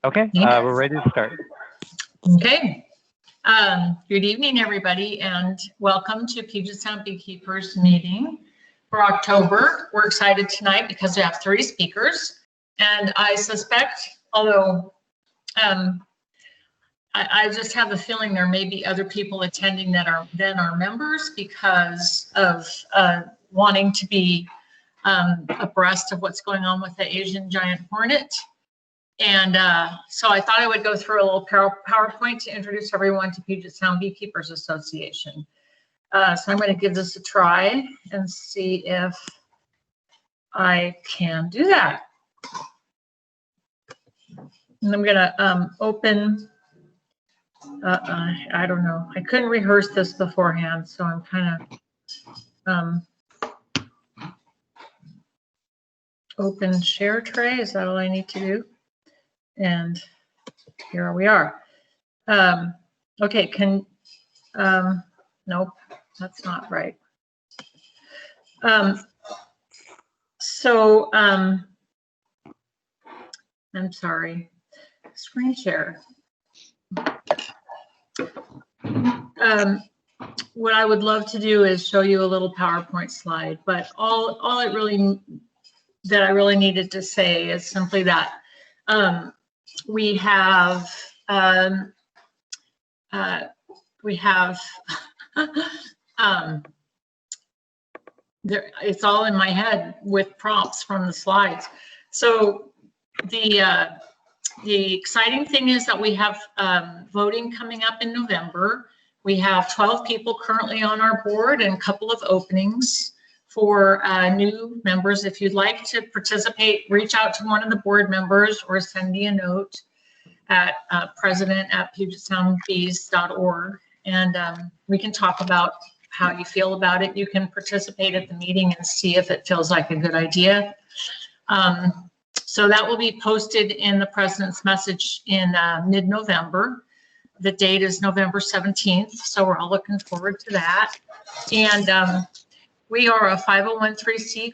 Okay, we're ready to start. Okay. Good evening, everybody, and welcome to Puget Sound Beekeepers meeting for October. We're excited tonight because we have 3 speakers, and I suspect, although I just have a feeling there may be other people attending that are then our members because of wanting to be abreast of what's going on with the Asian Giant Hornet. And so I thought I would go through a little PowerPoint to introduce everyone to Puget Sound Beekeepers Association. So I'm going to give this a try and see if I can do that. And I'm going to open, I don't know, I couldn't rehearse this beforehand, so I'm kind of open share tray. Is that all I need to do? And here we are. Okay, nope, that's not right. I'm sorry, screen share. What I would love to do is show you a little PowerPoint slide, but all I really needed to say is simply that we have there, it's all in my head with prompts from the slides. So the exciting thing is that we have voting coming up in November. We have 12 people currently on our board and a couple of openings for new members. If you'd like to participate, reach out to one of the board members or send me a note at president@PugetSoundBees.org, and we can talk about how you feel about it. You can participate at the meeting and see if it feels like a good idea. So that will be posted in the president's message in mid-November. The date is November 17th, so we're all looking forward to that. And we are a 501(c)(3)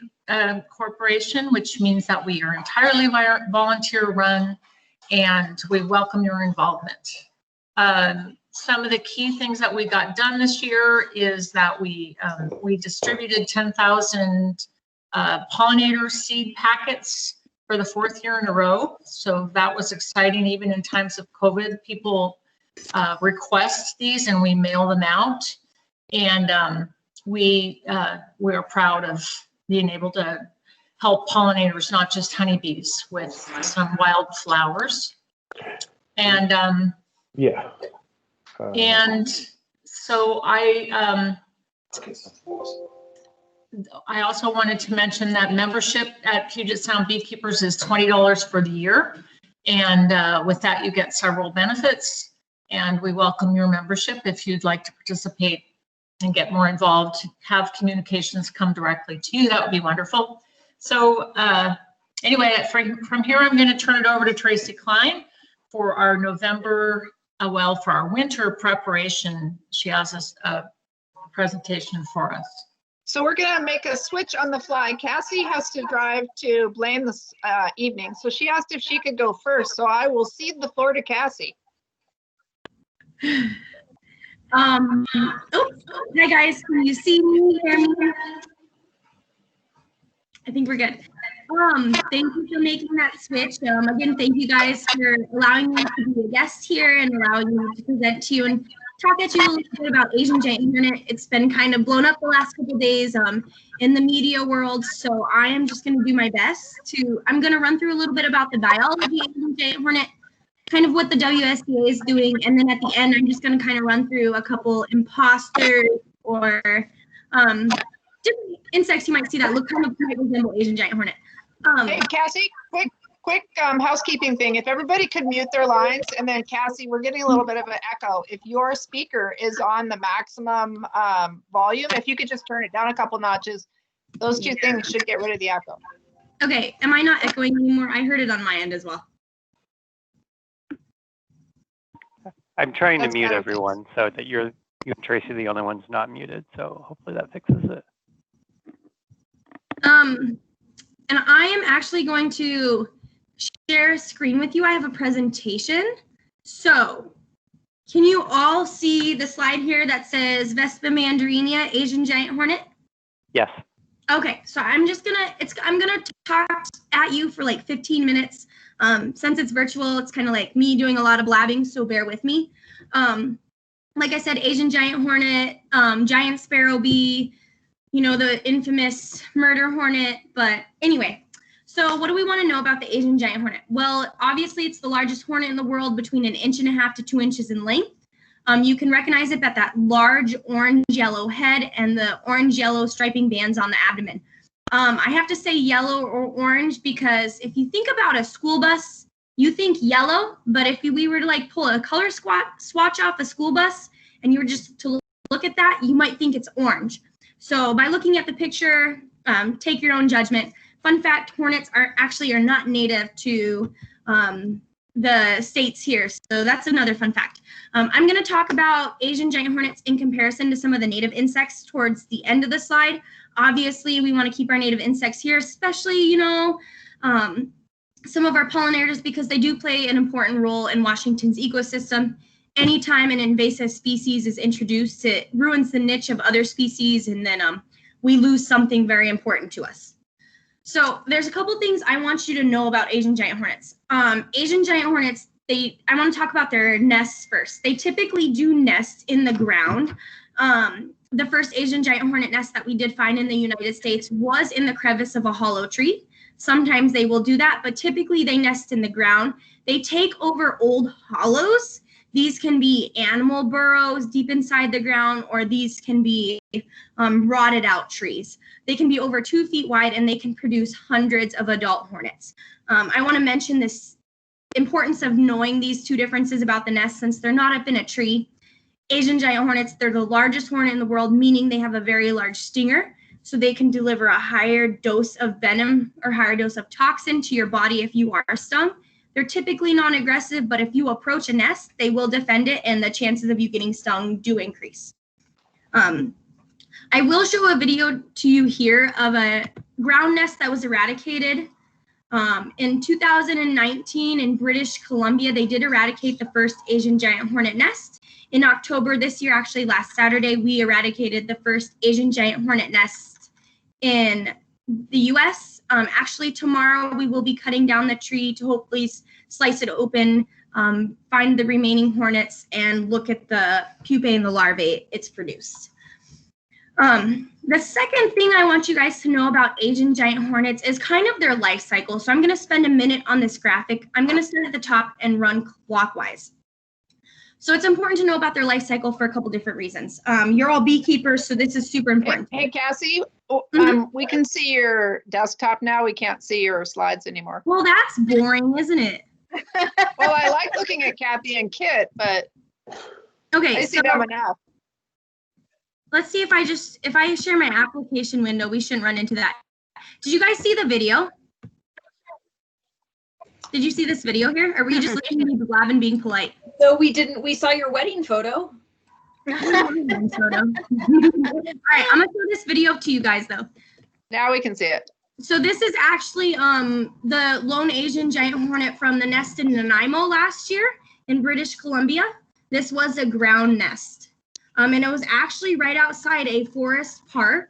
corporation, which means that we are entirely volunteer run, and we welcome your involvement. Some of the key things that we got done this year is that we distributed 10,000 pollinator seed packets for the 4th year in a row. So that was exciting. Even in times of COVID, people request these and we mail them out. And we are proud of being able to help pollinators, not just honeybees, with some wild flowers. And and so I also wanted to mention that membership at Puget Sound Beekeepers is $20 for the year. And with that, you get several benefits. And we welcome your membership if you'd like to participate and get more involved, have communications come directly to you. That would be wonderful. So anyway, from here, I'm going to turn it over to Tracy Klein for our November, for our winter preparation. She has a presentation for us. So we're going to make a switch on the fly. Cassie has to drive to Blaine this evening. So she asked if she could go first. So I will cede the floor to Cassie. Hi guys, can you see me, hear me? I think we're good. Thank you for making that switch. Again, thank you guys for allowing me to be a guest here and allowing me to present to you and talk at you a little bit about Asian Giant Hornet. It's been kind of blown up the last couple of days in the media world, so I am just going to do my best I'm going to run through a little bit about the biology of Asian Giant Hornet, kind of what the WSBA is doing, and then at the end, I'm just going to kind of run through a couple imposters or different insects you might see that might resemble Asian Giant Hornet. Hey, Cassie, quick housekeeping thing. If everybody could mute their lines, and then Cassie, we're getting a little bit of an echo. If your speaker is on the maximum volume, if you could just turn it down a couple notches, those two things should get rid of the echo. Okay, am I not echoing anymore? I heard it on my end as well. I'm trying to mute everyone so that you and Tracy are the only ones not muted. So hopefully that fixes it. And I am actually going to share a screen with you. I have a presentation. So can you all see the slide here that says Vespa mandarinia, Asian Giant Hornet? Yes. Okay, so I'm gonna talk at you for like 15 minutes. Since it's virtual, it's kind of like me doing a lot of blabbing, so bear with me. Like I said, Asian Giant Hornet, Giant Sparrow Bee, you know, the infamous murder hornet. But anyway, so what do we want to know about the Asian Giant Hornet? Well, obviously it's the largest hornet in the world, between 1.5 inches to 2 inches in length. You can recognize it by that large orange-yellow head and the orange-yellow striping bands on the abdomen. I have to say yellow or orange because if you think about a school bus, you think yellow, but if we were to like pull a color swatch off a school bus and you were just to look at that, you might think it's orange. So by looking at the picture, take your own judgment. Fun fact, hornets are not native to the states here. So that's another fun fact. I'm going to talk about Asian Giant Hornets in comparison to some of the native insects towards the end of the slide. Obviously, we want to keep our native insects here, especially, you know, some of our pollinators, because they do play an important role in Washington's ecosystem. Anytime an invasive species is introduced, it ruins the niche of other species, and then we lose something very important to us. So there's a couple things I want you to know about Asian Giant Hornets. Asian Giant Hornets, I want to talk about their nests first. They typically do nest in the ground. The first Asian Giant Hornet nest that we did find in the United States was in the crevice of a hollow tree. Sometimes they will do that, but typically they nest in the ground. They take over old hollows. These can be animal burrows deep inside the ground, or these can be rotted out trees. They can be over 2 feet wide, and they can produce hundreds of adult hornets. I want to mention this importance of knowing these two differences about the nest, since they're not up in a tree. Asian Giant Hornets, they're the largest hornet in the world, meaning they have a very large stinger, so they can deliver a higher dose of venom or higher dose of toxin to your body if you are stung. They're typically non-aggressive, but if you approach a nest, they will defend it, and the chances of you getting stung do increase. I will show a video to you here of a ground nest that was eradicated. In 2019 in British Columbia, they did eradicate the first Asian Giant Hornet nest. In October this year, actually last Saturday, we eradicated the first Asian Giant Hornet nest in the US. Actually, tomorrow we will be cutting down the tree to hopefully slice it open, find the remaining hornets, and look at the pupae and the larvae it's produced. The second thing I want you guys to know about Asian Giant Hornets is kind of their life cycle. So I'm going to spend a minute on this graphic. I'm going to start at the top and run clockwise. So it's important to know about their life cycle for a couple different reasons. You're all beekeepers, so this is super important. Hey, Cassie, Mhm. we can see your desktop now. We can't see your slides anymore. Well, that's boring, isn't it? Well, I like looking at Kathy and Kit, but Okay, I see so them enough. let's see if I share my application window, we shouldn't run into that. Did you guys see the video? Did you see this video here? Or were you just listening to me blab and being polite? No, we didn't. We saw your wedding photo. All right, I'm gonna show this video to you guys though. Now we can see it. So this is actually the lone Asian Giant Hornet from the nest in Nanaimo last year in British Columbia. This was a ground nest. And it was actually right outside a forest park.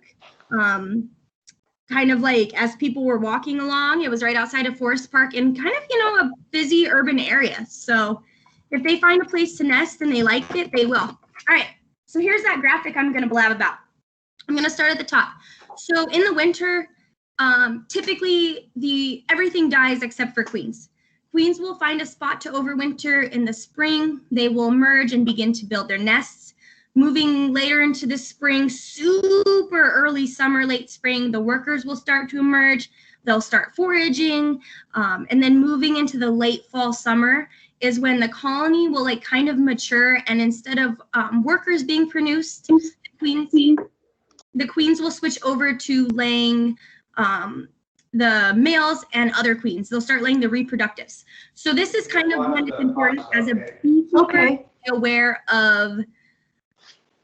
Kind of like as people were walking along, it was right outside a forest park in kind of, you know, a busy urban area. So if they find a place to nest and they like it, they will. All right, so here's that graphic I'm gonna blab about. I'm gonna start at the top. So in the winter, typically everything dies except for queens. Queens will find a spot to overwinter in the spring. They will emerge and begin to build their nests. Moving later into the spring, super early summer, late spring, the workers will start to emerge. They'll start foraging. And then moving into the late fall, summer is when the colony will like kind of mature. And instead of workers being produced, the queens will switch over to laying the males and other queens. They'll start laying the reproductives. So this is kind of when it's important as a beekeeper to be aware of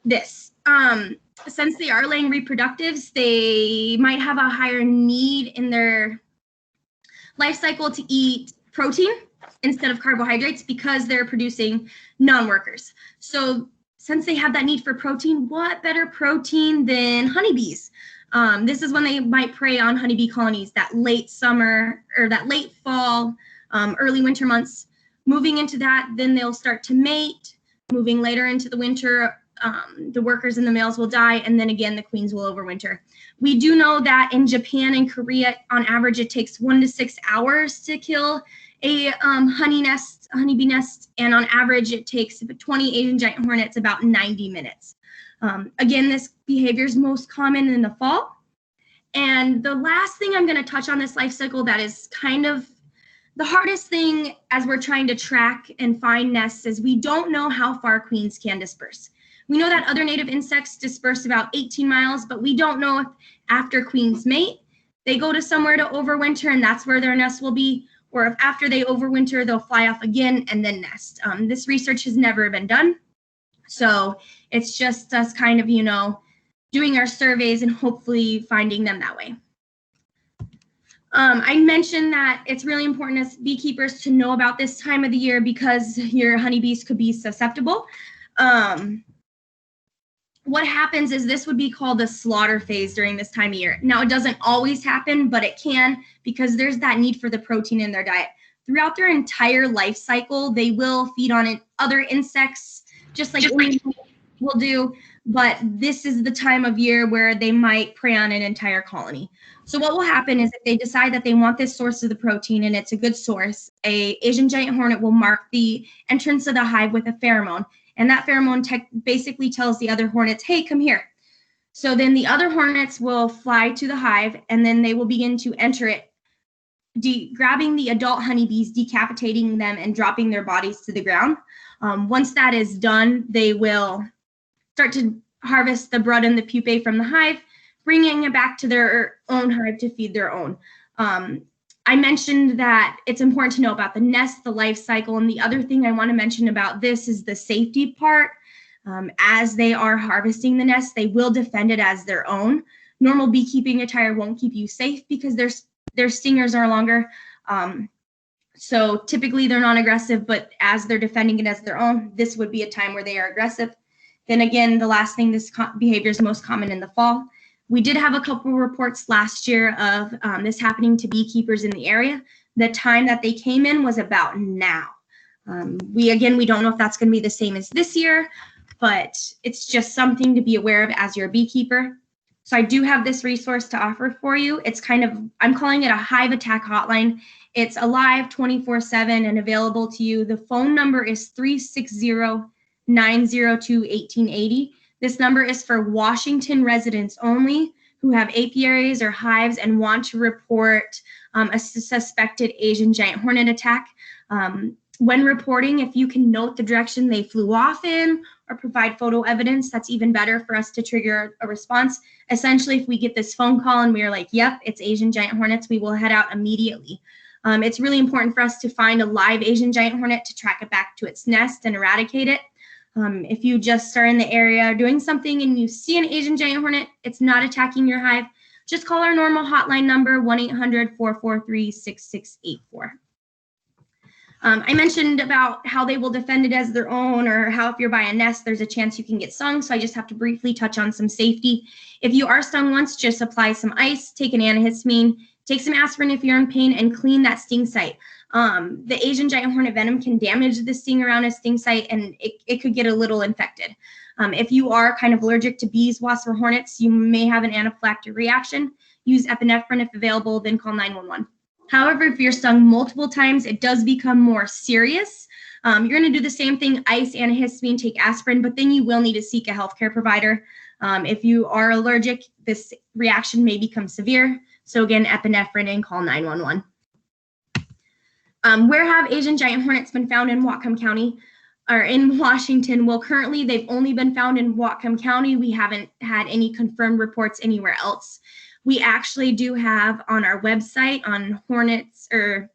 this. Since they are laying reproductives, they might have a higher need in their life cycle to eat protein instead of carbohydrates because they're producing non-workers. So since they have that need for protein, what better protein than honeybees? This is when they might prey on honeybee colonies, that late summer or that late fall, early winter months. Moving into that, then they'll start to mate. Moving later into the winter, the workers and the males will die, and then again, the queens will overwinter. We do know that in Japan and Korea, on average, it takes 1 to 6 hours to kill a honeybee nest, and on average, it takes 20 Asian giant hornets about 90 minutes. Again, this behavior is most common in the fall. And the last thing I'm going to touch on this life cycle that is kind of the hardest thing as we're trying to track and find nests is we don't know how far queens can disperse. We know that other native insects disperse about 18 miles, but we don't know if after queens mate, they go to somewhere to overwinter and that's where their nest will be, or if after they overwinter, they'll fly off again and then nest. This research has never been done. So it's just us kind of, doing our surveys and hopefully finding them that way. I mentioned that it's really important as beekeepers to know about this time of the year because your honeybees could be susceptible. What happens is this would be called the slaughter phase during this time of year. Now, it doesn't always happen, but it can because there's that need for the protein in their diet. Throughout their entire life cycle, they will feed on other insects, just like will do, but this is the time of year where they might prey on an entire colony. So what will happen is if they decide that they want this source of the protein and it's a good source, a Asian giant hornet will mark the entrance of the hive with a pheromone. And that pheromone basically tells the other hornets, hey, come here. So then the other hornets will fly to the hive and then they will begin to enter it, grabbing the adult honeybees, decapitating them and dropping their bodies to the ground. Once that is done, they will start to harvest the brood and the pupae from the hive, bringing it back to their own hive to feed their own. I mentioned that it's important to know about the nest, the life cycle, and the other thing I want to mention about this is the safety part. As they are harvesting the nest, they will defend it as their own. Normal beekeeping attire won't keep you safe because their stingers are longer. So typically they're non-aggressive, but as they're defending it as their own, this would be a time where they are aggressive. Then again, the last thing, this behavior is most common in the fall. We did have a couple reports last year of this happening to beekeepers in the area. The time that they came in was about now. We don't know if that's going to be the same as this year, but it's just something to be aware of as your beekeeper. So I do have this resource to offer for you. It's I'm calling it a Hive Attack Hotline. It's alive 24/7 and available to you. The phone number is 360-902-1880. This number is for Washington residents only who have apiaries or hives and want to report a suspected Asian giant hornet attack. When reporting, if you can note the direction they flew off in or provide photo evidence, that's even better for us to trigger a response. Essentially, if we get this phone call and we're like, yep, it's Asian giant hornets, we will head out immediately. It's really important for us to find a live Asian giant hornet to track it back to its nest and eradicate it. If you just are in the area doing something and you see an Asian giant hornet, it's not attacking your hive, just call our normal hotline number, 1-800-443-6684. I mentioned about how they will defend it as their own, or how if you're by a nest, there's a chance you can get stung. So I just have to briefly touch on some safety. If you are stung once, just apply some ice, take an antihistamine, take some aspirin if you're in pain, and clean that sting site. The Asian giant hornet venom can damage the sting around a sting site, and it could get a little infected. If you are kind of allergic to bees, wasps, or hornets, you may have an anaphylactic reaction. Use epinephrine if available, then call 911. However, if you're stung multiple times, it does become more serious. You're going to do the same thing, ice, antihistamine, take aspirin, but then you will need to seek a healthcare provider. If you are allergic, this reaction may become severe. So again, epinephrine and call 911. Where have Asian giant hornets been found in Whatcom County or in Washington? Well, currently they've only been found in Whatcom County. We haven't had any confirmed reports anywhere else. We actually do have on our website on hornets, or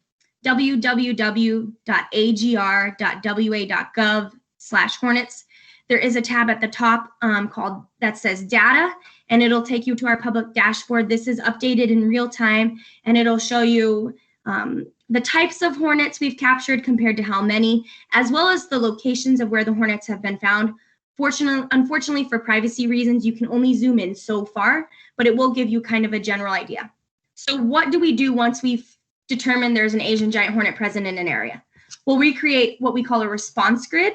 www.agr.wa.gov/hornets. There is a tab at the top that says data, and it'll take you to our public dashboard. This is updated in real time, and it'll show you the types of hornets we've captured compared to how many, as well as the locations of where the hornets have been found. Unfortunately, for privacy reasons, you can only zoom in so far, but it will give you kind of a general idea. So what do we do once we've determined there's an Asian giant hornet present in an area? We'll recreate what we call a response grid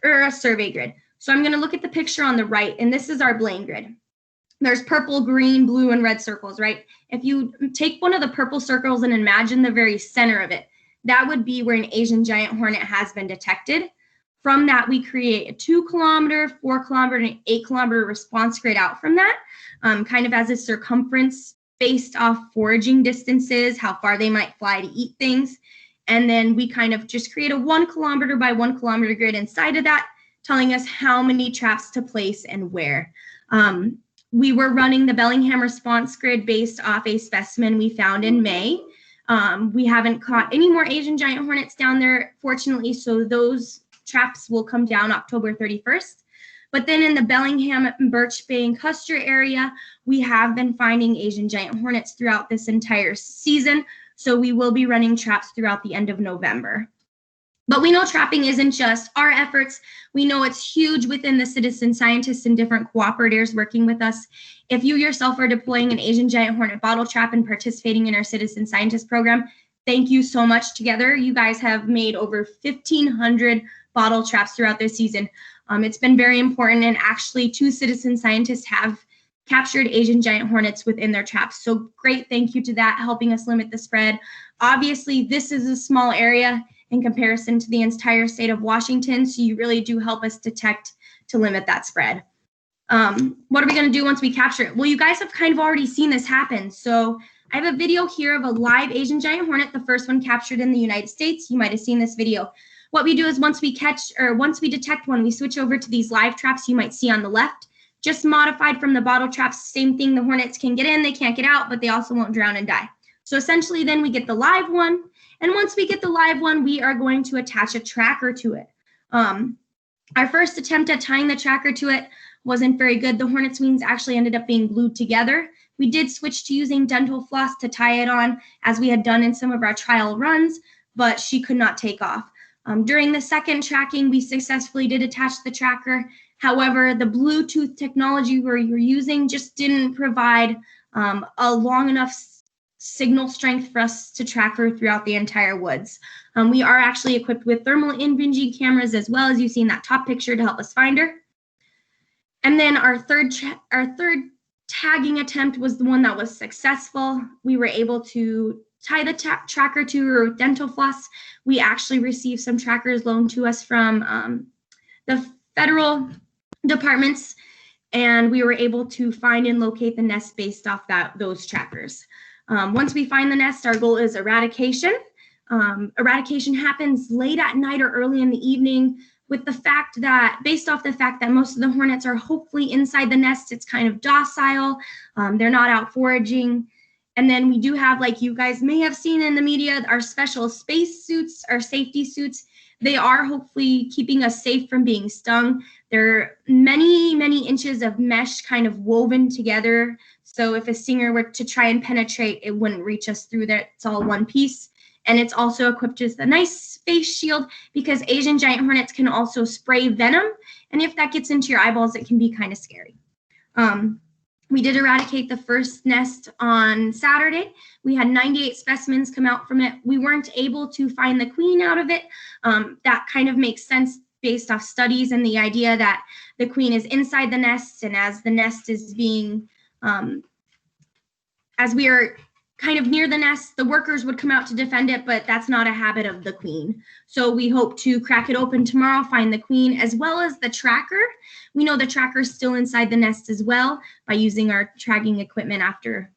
or a survey grid. So I'm going to look at the picture on the right, and this is our Blaine grid. There's purple, green, blue, and red circles, right? If you take one of the purple circles and imagine the very center of it, that would be where an Asian giant hornet has been detected. From that, we create a 2 kilometer, 4 kilometer, and 8 kilometer response grid out from that, kind of as a circumference based off foraging distances, how far they might fly to eat things. And then we kind of just create a 1 kilometer by 1 kilometer grid inside of that, telling us how many traps to place and where. We were running the Bellingham response grid based off a specimen we found in May. We haven't caught any more Asian giant hornets down there, fortunately, so those traps will come down October 31st. But then in the Bellingham, Birch Bay, and Custer area, we have been finding Asian giant hornets throughout this entire season. So we will be running traps throughout the end of November. But we know trapping isn't just our efforts. We know it's huge within the citizen scientists and different cooperators working with us. If you yourself are deploying an Asian giant hornet bottle trap and participating in our citizen scientist program, thank you so much. Together, you guys have made over 1,500 bottle traps throughout this season. It's been very important, and actually 2 citizen scientists have captured Asian giant hornets within their traps. So great thank you to that, helping us limit the spread. Obviously, this is a small area in comparison to the entire state of Washington, so you really do help us detect to limit that spread. What are we going to do once we capture it? Well, you guys have kind of already seen this happen. So I have a video here of a live Asian giant hornet, the first one captured in the United States. You might have seen this video. What we do is once we detect one, we switch over to these live traps you might see on the left, just modified from the bottle traps. Same thing, the hornets can get in, they can't get out, but they also won't drown and die. So essentially then we get the live one. And once we get the live one, we are going to attach a tracker to it. Our first attempt at tying the tracker to it wasn't very good. The hornet's wings actually ended up being glued together. We did switch to using dental floss to tie it on, as we had done in some of our trial runs, but she could not take off. During the second tracking, we successfully did attach the tracker. However, the Bluetooth technology we were using just didn't provide a long enough signal strength for us to track her throughout the entire woods. We are actually equipped with thermal imaging cameras as well, as you see in that top picture, to help us find her. And then our third tagging attempt was the one that was successful. We were able to tie the tracker to her with dental floss. We actually received some trackers loaned to us from the federal departments, and we were able to find and locate the nest based off those trackers. Once we find the nest, our goal is eradication. Eradication happens late at night or early in the evening, with the fact that, based off the fact that most of the hornets are hopefully inside the nest, it's kind of docile. They're not out foraging. And then we do have, like you guys may have seen in the media, our special space suits, our safety suits. They are hopefully keeping us safe from being stung. There are many, many inches of mesh kind of woven together. So if a stinger were to try and penetrate, it wouldn't reach us through there. It's all one piece. And it's also equipped with a nice face shield, because Asian giant hornets can also spray venom. And if that gets into your eyeballs, it can be kind of scary. We did eradicate the first nest on Saturday. We had 98 specimens come out from it. We weren't able to find the queen out of it. That kind of makes sense based off studies and the idea that the queen is inside the nest, and as the nest is being, as we are kind of near the nest, the workers would come out to defend it, but that's not a habit of the queen. So we hope to crack it open tomorrow, find the queen, as well as the tracker. We know the tracker is still inside the nest as well by using our tracking equipment after.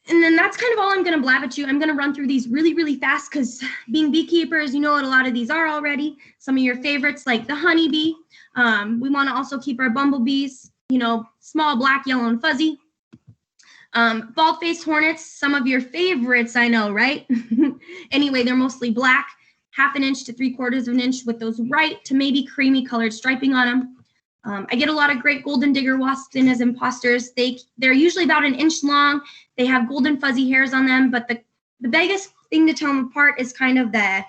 And then that's kind of all I'm going to blab at you. I'm going to run through these really, really fast, because being beekeepers, you know what a lot of these are already. Some of your favorites, like the honeybee. We want to also keep our bumblebees, you know, small, black, yellow, and fuzzy. Bald-faced hornets, some of your favorites, I know, right? Anyway, they're mostly black, 1/2 inch to 3/4 inch with those white to maybe creamy colored striping on them. I get a lot of great golden digger wasps in as imposters. They're usually about 1 inch long. They have golden fuzzy hairs on them, but the biggest thing to tell them apart is kind of the,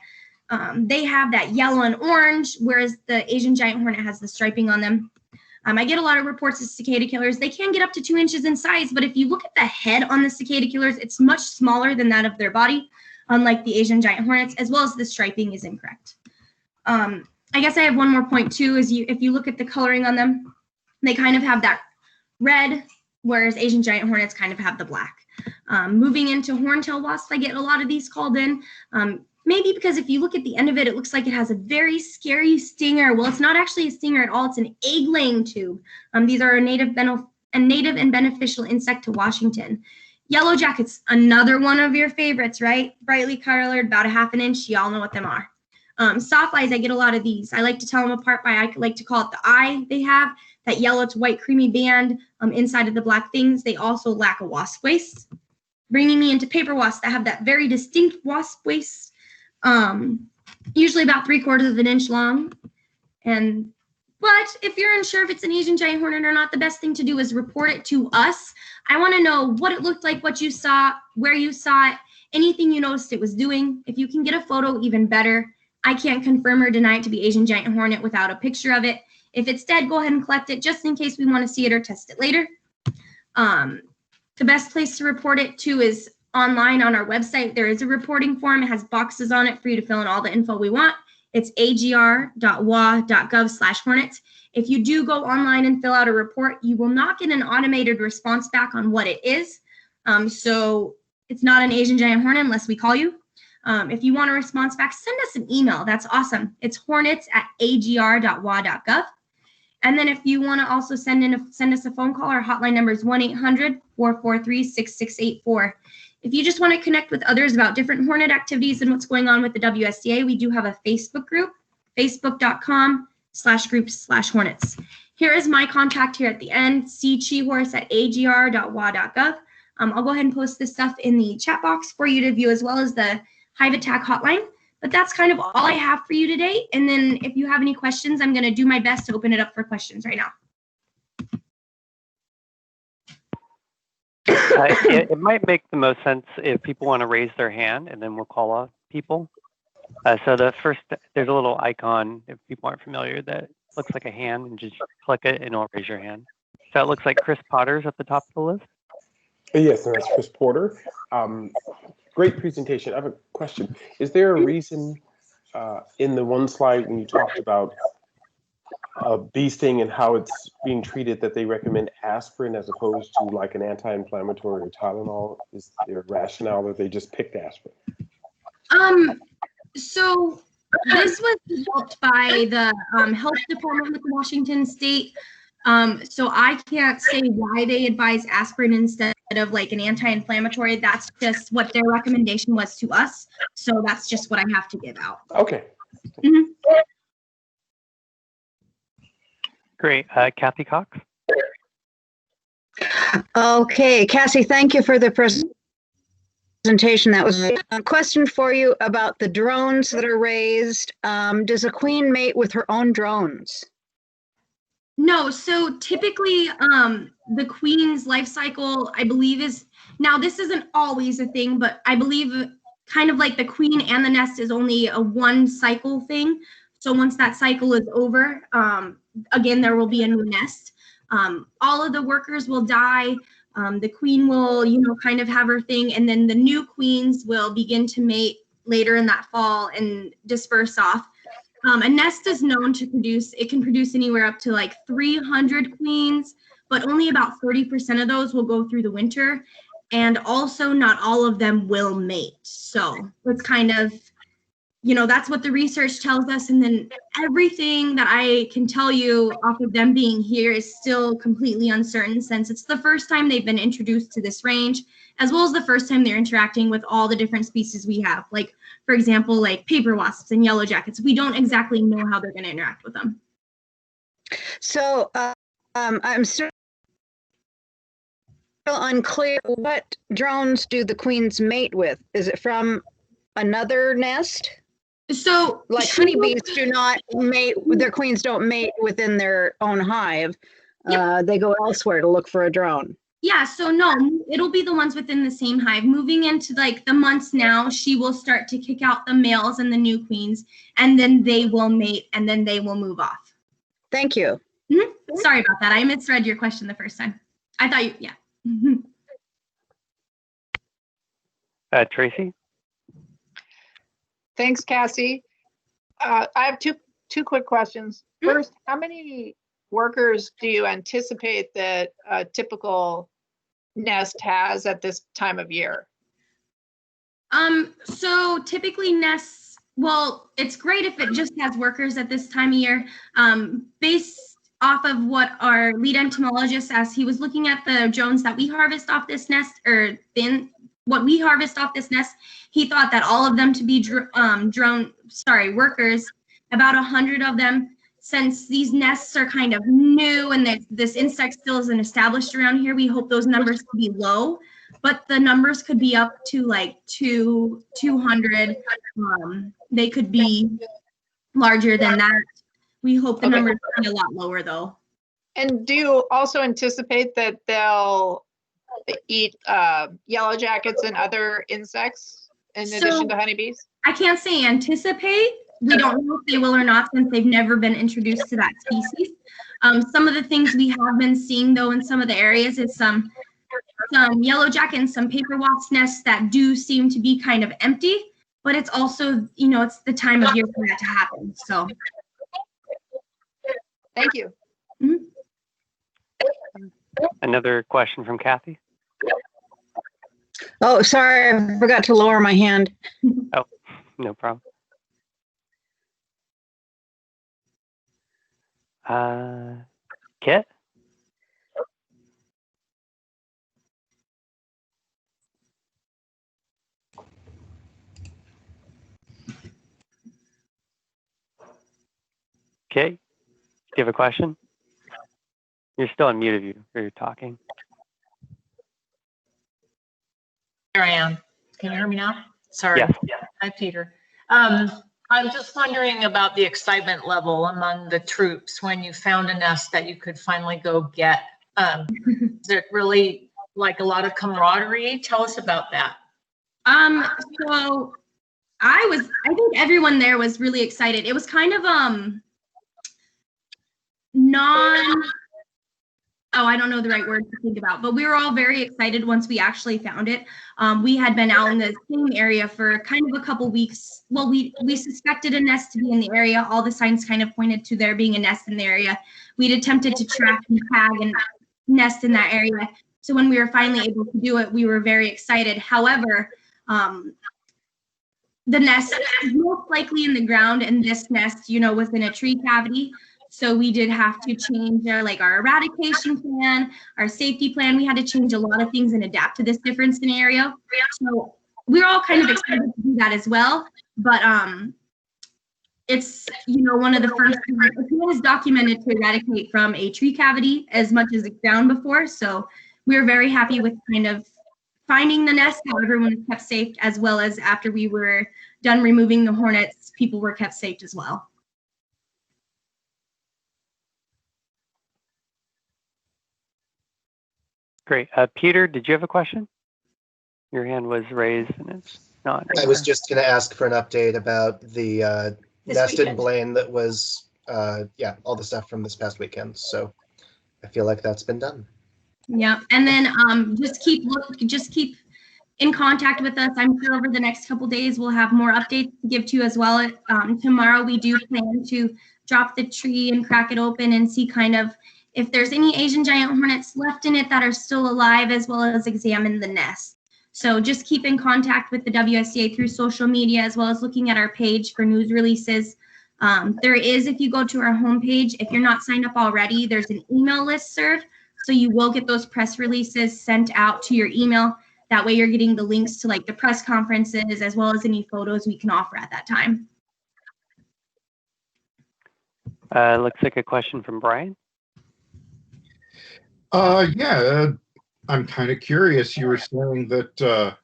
they have that yellow and orange, whereas the Asian Giant Hornet has the striping on them. I get a lot of reports of cicada killers. They can get up to 2 inches in size, but if you look at the head on the cicada killers, it's much smaller than that of their body, unlike the Asian Giant Hornets, as well as the striping is incorrect. I guess I have one more point too, is if you look at the coloring on them, they kind of have that red, whereas Asian Giant Hornets kind of have the black. Moving into horntail wasps, I get a lot of these called in. Maybe because if you look at the end of it, it looks like it has a very scary stinger. Well, it's not actually a stinger at all. It's an egg-laying tube. These are a native and beneficial insect to Washington. Yellow jackets, another one of your favorites, right? Brightly colored, about 1/2 inch. Y'all know what them are. Sawflies, I get a lot of these. I like to tell them apart by, I like to call it the eye they have, that yellow to white creamy band inside of the black things. They also lack a wasp waist. Bringing me into paper wasps that have that very distinct wasp waist. Usually about 3/4 of an inch long. But if you're unsure if it's an Asian Giant Hornet or not, the best thing to do is report it to us. I want to know what it looked like, what you saw, where you saw it, anything you noticed it was doing. If you can get a photo, even better. I can't confirm or deny it to be Asian Giant Hornet without a picture of it. If it's dead, go ahead and collect it just in case we want to see it or test it later. The best place to report it to is online on our website. There is a reporting form. It has boxes on it for you to fill in all the info we want. It's agr.wa.gov/hornets. If you do go online and fill out a report, you will not get an automated response back on what it is. So it's not an Asian Giant Hornet unless we call you. If you want a response back, send us an email. That's awesome. It's hornets@agr.wa.gov. And then if you want to also send us a phone call, our hotline number is 1-800-443-6684. If you just want to connect with others about different hornet activities and what's going on with the WSDA, we do have a Facebook group, facebook.com/groups/hornets. Here is my contact here at the end, Cichorz@agr.wa.gov. I'll go ahead and post this stuff in the chat box for you to view, as well as the Hive Attack Hotline. But that's kind of all I have for you today. And then if you have any questions, I'm going to do my best to open it up for questions right now. It might make the most sense if people want to raise their hand, and then we'll call on people. So there's a little icon, if people aren't familiar, that looks like a hand, and just click it and it'll raise your hand. So it looks like Chris Potter's at the top of the list. Yes, and that's Chris Porter. Great presentation. I have a question. Is there a reason in the one slide when you talked about bee sting and how it's being treated that they recommend aspirin as opposed to like an anti-inflammatory or Tylenol? Is there a rationale that they just picked aspirin? So this was developed by the health department with Washington State. So I can't say why they advise aspirin instead of like an anti-inflammatory. That's just what their recommendation was to us. So that's just what I have to give out. Okay. Mm-hmm. Great. Kathy Cox. Okay, Cassie, thank you for the presentation. That was a question for you about the drones that are raised. Does a queen mate with her own drones? No, so typically the queen's life cycle, I believe, is, now this isn't always a thing, but I believe kind of like the queen and the nest is only a one cycle thing. So once that cycle is over, again, there will be a new nest. All of the workers will die. The queen will, kind of have her thing, and then the new queens will begin to mate later in that fall and disperse off. A nest is known to produce, it can produce anywhere up to like 300 queens, but only about 30% of those will go through the winter. And also not all of them will mate. So it's kind of, that's what the research tells us. And then everything that I can tell you off of them being here is still completely uncertain, since it's the first time they've been introduced to this range, as well as the first time they're interacting with all the different species we have. Like, for example, like paper wasps and yellow jackets. We don't exactly know how they're going to interact with them. So I'm still unclear. What drones do the queens mate with? Is it from another nest? So like honeybees do not mate, their queens don't mate within their own hive. Yep. They go elsewhere to look for a drone. Yeah, so no, it'll be the ones within the same hive. Moving into like the months now, she will start to kick out the males and the new queens, and then they will mate, and then they will move off. Thank you. Sorry about that. I misread your question the first time. I thought you, yeah. Tracy? Thanks, Cassie. I have two quick questions. First, how many workers do you anticipate that a typical nest has at this time of year? So typically nests, well, it's great if it just has workers at this time of year. Based off of what our lead entomologist, as he was looking at the drones that we harvest off this nest, or then what we harvest off this nest, he thought that all of them to be workers, about 100 of them. Since these nests are kind of new and that this insect still isn't established around here, we hope those numbers could be low, but the numbers could be up to like 200. They could be larger than that. We hope the numbers could be a lot lower though. And do you also anticipate that they'll eat yellow jackets and other insects in addition to honeybees? I can't say anticipate. We don't know if they will or not since they've never been introduced to that species. Some of the things we have been seeing though in some of the areas is some yellow jacket and some paper wasp nests that do seem to be kind of empty, but it's also, you know, it's the time of year for that to happen. So. Thank you. Another question from Kathy. Oh, sorry, I forgot to lower my hand. Oh, no problem. Kit? Kit, do you have a question? You're still on mute if you're talking. Here I am. Can you hear me now? Sorry. Yes. Hi, Peter. I'm just wondering about the excitement level among the troops when you found a nest that you could finally go get. Is it really like a lot of camaraderie? Tell us about that. So I think everyone there was really excited. It was kind of I don't know the right word to think about, but we were all very excited once we actually found it. We had been out in the same area for kind of a couple weeks. Well, we suspected a nest to be in the area. All the signs kind of pointed to there being a nest in the area. We'd attempted to track and tag and nest in that area. So when we were finally able to do it, we were very excited. However, the nest is most likely in the ground, and this nest, you know, was in a tree cavity. So we did have to change our eradication plan, our safety plan. We had to change a lot of things and adapt to this different scenario. So we're all kind of excited to do that as well. But it's, you know, one of the first times it was documented to eradicate from a tree cavity as much as it's down before. So we're very happy with kind of finding the nest, how everyone was kept safe, as well as after we were done removing the hornets, people were kept safe as well. Great. Peter, did you have a question? Your hand was raised and it's not. I was just going to ask for an update about the nest in Blaine that was, all the stuff from this past weekend. So I feel like that's been done. Yeah, and then just keep in contact with us. I'm sure over the next couple days we'll have more updates to give to you as well. Tomorrow we do plan to drop the tree and crack it open and see kind of if there's any Asian giant hornets left in it that are still alive, as well as examine the nest. So just keep in contact with the WSDA through social media, as well as looking at our page for news releases. There is, if you go to our homepage, if you're not signed up already, there's an email listserv. So you will get those press releases sent out to your email. That way you're getting the links to like the press conferences, as well as any photos we can offer at that time. Looks like a question from Brian. I'm kind of curious. You were saying that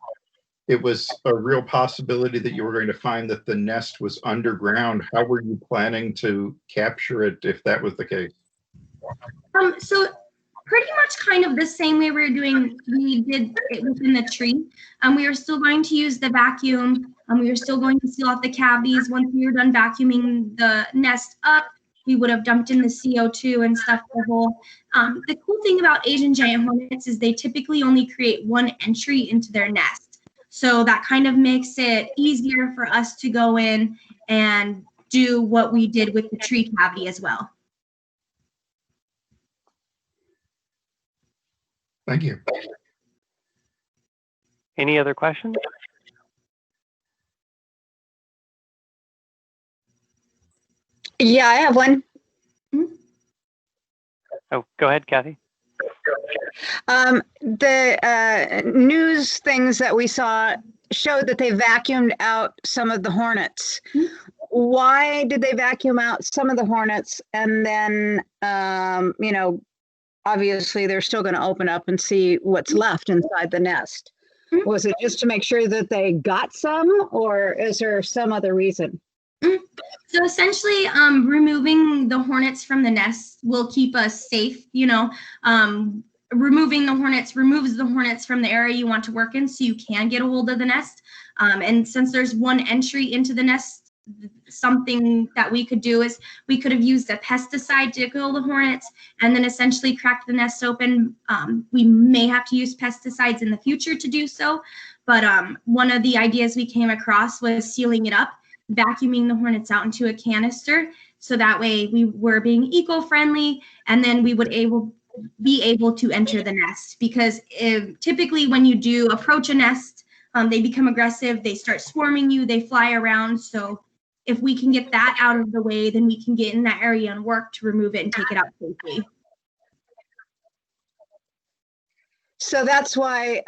it was a real possibility that you were going to find that the nest was underground. How were you planning to capture it if that was the case? So pretty much kind of the same way we did it within the tree. We are still going to use the vacuum. We are still going to seal out the cavities. Once we were done vacuuming the nest up, we would have dumped in the CO2 and stuff the hole. The cool thing about Asian giant hornets is they typically only create one entry into their nest. So that kind of makes it easier for us to go in and do what we did with the tree cavity as well. Thank you. Any other questions? Yeah, I have one. Oh, go ahead, Kathy. The news things that we saw showed that they vacuumed out some of the hornets. Why did they vacuum out some of the hornets? And then, you know, obviously they're still going to open up and see what's left inside the nest. Was it just to make sure that they got some, or is there some other reason? So essentially, removing the hornets from the nest will keep us safe. You know, removing the hornets removes the hornets from the area you want to work in, so you can get a hold of the nest. And since there's one entry into the nest, something that we could do is we could have used a pesticide to kill the hornets and then essentially crack the nest open. We may have to use pesticides in the future to do so, but one of the ideas we came across was sealing it up, vacuuming the hornets out into a canister, so that way we were being eco-friendly, and then we would be able to enter the nest. Because typically when you do approach a nest, they become aggressive, they start swarming you, they fly around. So if we can get that out of the way, then we can get in that area and work to remove it and take it out safely. So that's why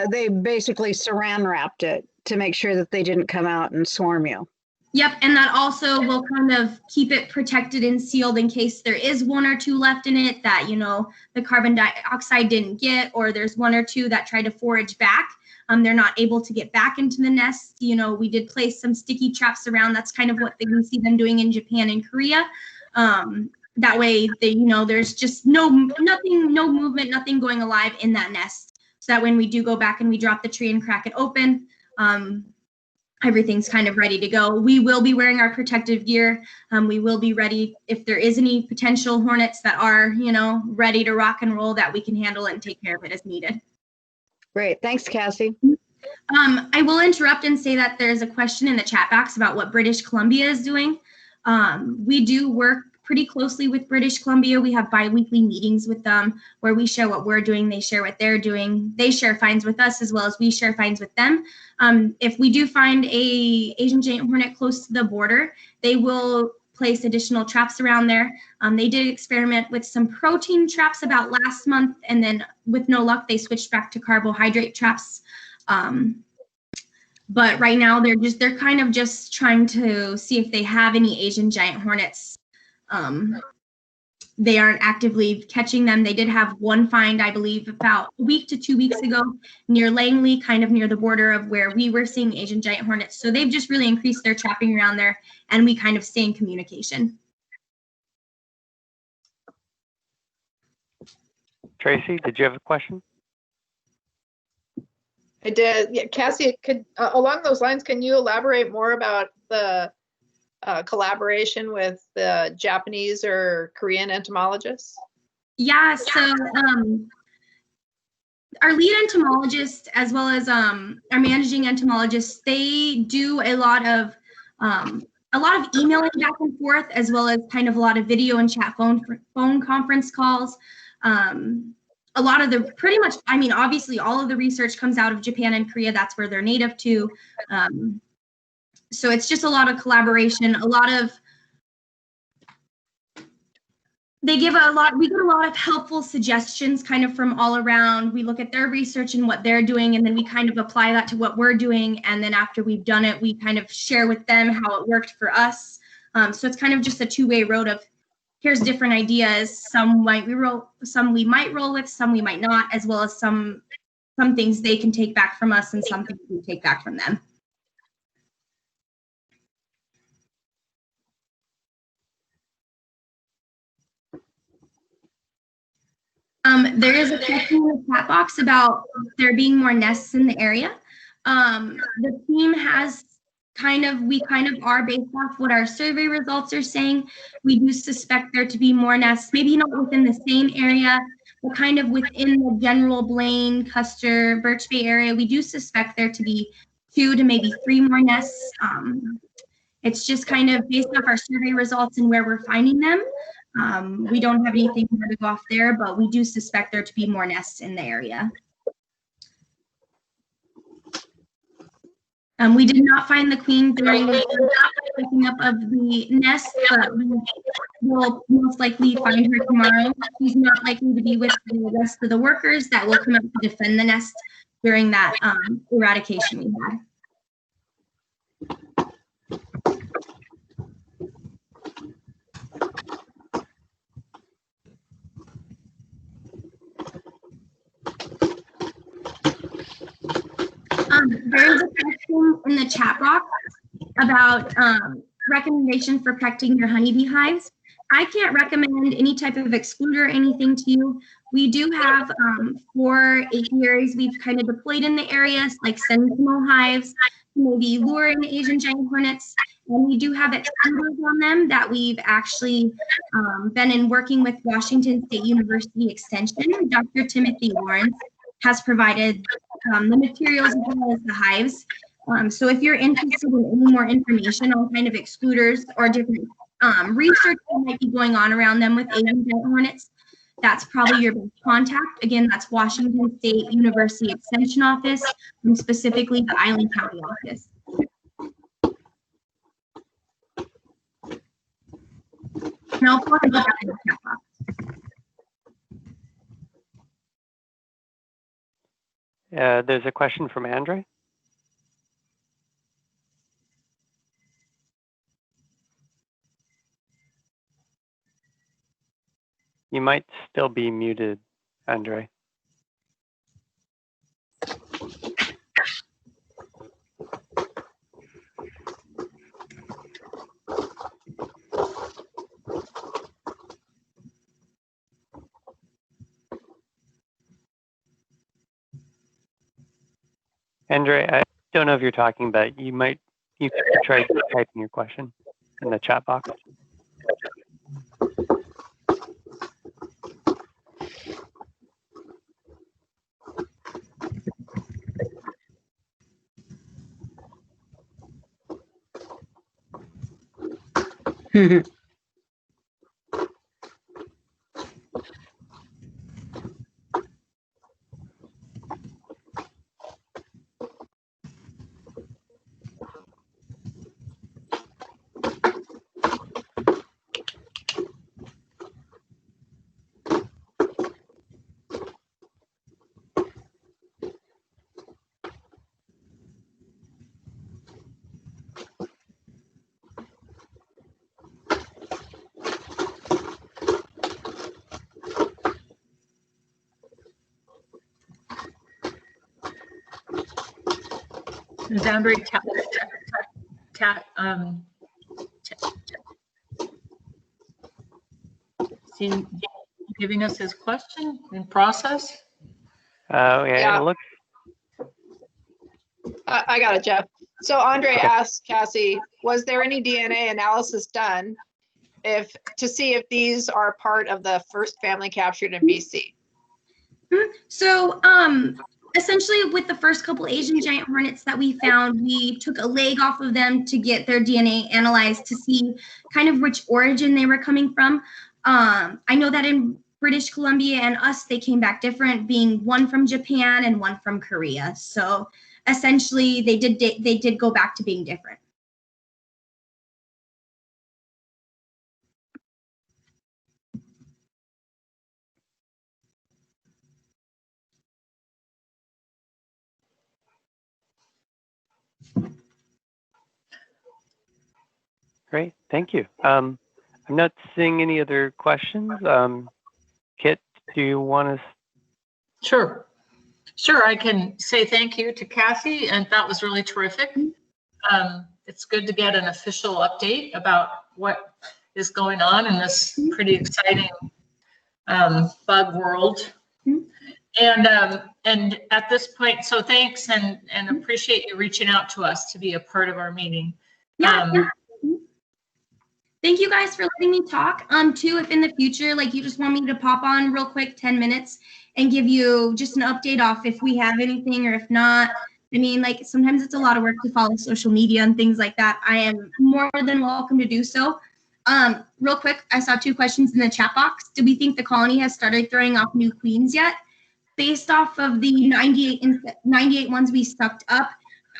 they basically saran wrapped it to make sure that they didn't come out and swarm you. Yep, and that also will kind of keep it protected and sealed in case there is one or two left in it that, you know, the carbon dioxide didn't get, or there's one or two that try to forage back. They're not able to get back into the nest. You know, we did place some sticky traps around. That's kind of what we see them doing in Japan and Korea. That way, you know, there's just no movement, nothing going alive in that nest. So that when we do go back and we drop the tree and crack it open, everything's kind of ready to go. We will be wearing our protective gear. We will be ready if there is any potential hornets that are, you know, ready to rock and roll, that we can handle it and take care of it as needed. Great. Thanks, Cassie. I will interrupt and say that there's a question in the chat box about what British Columbia is doing. We do work pretty closely with British Columbia. We have bi-weekly meetings with them where we share what we're doing, they share what they're doing. They share finds with us as well as we share finds with them. If we do find a Asian giant hornet close to the border, they will place additional traps around there. They did experiment with some protein traps about last month, and then with no luck, they switched back to carbohydrate traps. But right now they're kind of just trying to see if they have any Asian giant hornets. They aren't actively catching them. They did have one find, I believe, about a week to 2 weeks ago near Langley, kind of near the border of where we were seeing Asian giant hornets. So they've just really increased their trapping around there, and we kind of stay in communication. Tracy, did you have a question? I did. Yeah, Cassie, could along those lines, can you elaborate more about the collaboration with the Japanese or Korean entomologists? Yeah, so our lead entomologist, as well as our managing entomologist, they do a lot of emailing back and forth, as well as kind of a lot of video and chat phone conference calls. A lot of the, pretty much, I mean, obviously all of the research comes out of Japan and Korea. That's where they're native to. So it's just a lot of collaboration, we get a lot of helpful suggestions kind of from all around. We look at their research and what they're doing, and then we kind of apply that to what we're doing. And then after we've done it, we kind of share with them how it worked for us. So it's kind of just a two-way road of, here's different ideas. Some we might roll with, some we might not, as well as some things they can take back from us and some things we take back from them. There is a question in the chat box about there being more nests in the area. The team has we kind of are based off what our survey results are saying. We do suspect there to be more nests, maybe not within the same area, but kind of within the general Blaine, Custer, Birch Bay area. We do suspect there to be 2 to maybe 3 more nests. It's just kind of based off our survey results and where we're finding them. We don't have anything more to go off there, but we do suspect there to be more nests in the area. We did not find the queen during the picking up of the nest, but we will most likely find her tomorrow. She's not likely to be with the rest of the workers that will come up to defend the nest during that eradication we had. There is a question in the chat box about recommendations for protecting your honeybee hives. I can't recommend any type of excluder or anything to you. We do have 4 apiaries we've kind of deployed in the areas, like sentinel hives, maybe lure in Asian giant hornets. And we do have excluders on them that we've actually been in working with Washington State University Extension. Dr. Timothy Lawrence has provided the materials as well as the hives. So if you're interested in any more information on kind of excluders or different research that might be going on around them with Asian giant hornets, that's probably your best contact. Again, that's Washington State University Extension Office, and specifically the Island County office. And I'll put that in the chat box. There's a question from Andre. You might still be muted, Andre. Andre, I don't know if you're talking, but you could try typing your question in the chat box. Is Andre giving us his question in process? Yeah. It looks. I got it, Jeff. So Andre asked Cassie, was there any DNA analysis done to see if these are part of the first family captured in BC? So essentially with the first couple Asian giant hornets that we found, we took a leg off of them to get their DNA analyzed to see kind of which origin they were coming from. I know that in British Columbia and us, they came back different, being one from Japan and one from Korea. So essentially they did go back to being different. Great, thank you. I'm not seeing any other questions. Kit, do you want to? Sure, I can say thank you to Cassie, and that was really terrific. It's good to get an official update about what is going on in this pretty exciting bug world. And at this point, so thanks and appreciate you reaching out to us to be a part of our meeting. Yeah. Thank you guys for letting me talk. Too, if in the future, like you just want me to pop on real quick, 10 minutes and give you just an update off if we have anything or if not. I mean, like sometimes it's a lot of work to follow social media and things like that. I am more than welcome to do so. Real quick, I saw 2 questions in the chat box. Do we think the colony has started throwing off new queens yet? Based off of the 98 ones we sucked up,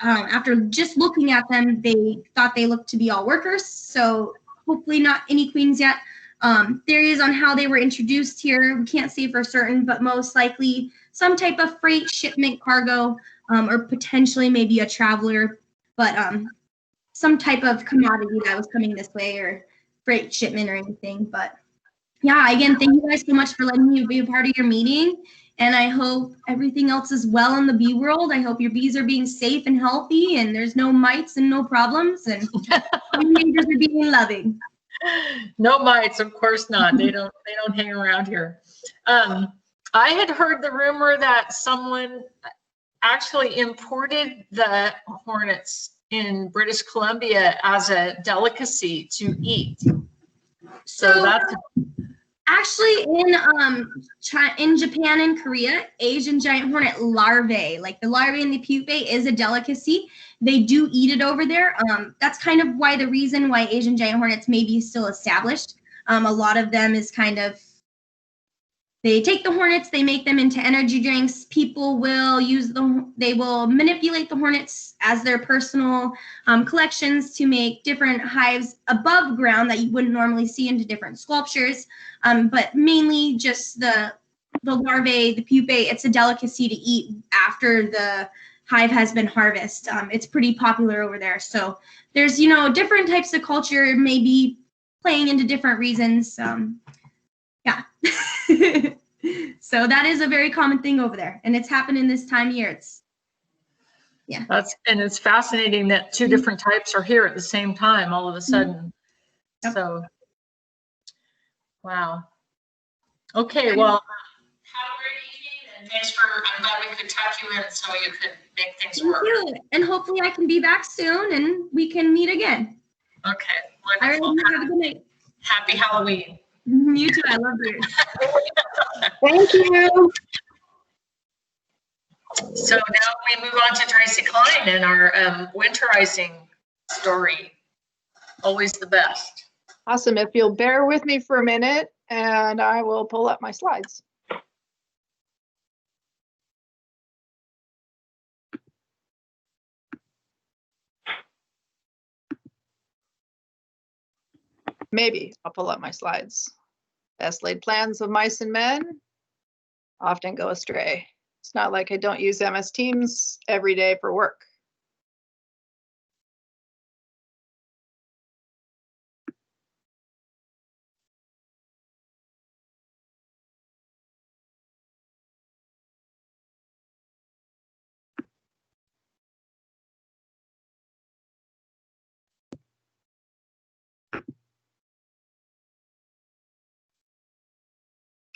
after just looking at them, they thought they looked to be all workers. So hopefully not any queens yet. Theories on how they were introduced here, we can't say for certain, but most likely some type of freight, shipment, cargo, or potentially maybe a traveler, but some type of commodity that was coming this way or freight shipment or anything. But yeah, again, thank you guys so much for letting me be a part of your meeting. And I hope everything else is well in the bee world. I hope your bees are being safe and healthy and there's no mites and no problems and neighbors are being loving. No mites, of course not. They don't hang around here. I had heard the rumor that someone actually imported the hornets in British Columbia as a delicacy to eat. So that's actually in Japan and Korea, Asian giant hornet larvae, like the larvae and the pupae, is a delicacy. They do eat it over there. That's kind of why the reason why Asian giant hornets may be still established. A lot of them is kind of, they take the hornets, they make them into energy drinks. People will use they will manipulate the hornets as their personal collections to make different hives above ground that you wouldn't normally see into different sculptures. But mainly just the larvae, the pupae, it's a delicacy to eat after the hive has been harvested. It's pretty popular over there. So there's, different types of culture maybe playing into different reasons. Yeah. So that is a very common thing over there, and it's happening this time of year. Yeah. It's fascinating that 2 different types are here at the same time all of a sudden. Yep. So, wow. Okay, well, have a great evening, and thanks I'm glad we could tuck you in so you could make things work. Thank you, and hopefully I can be back soon and we can meet again. Okay, wonderful. All right, have a good night. Happy Halloween. You too, I love you. Thank you. So now we move on to Tracy Klein and our winterizing story. Always the best. Awesome. If you'll bear with me for a minute and I will pull up my slides. Maybe I'll pull up my slides. Best laid plans of mice and men often go astray. It's not like I don't use MS Teams every day for work.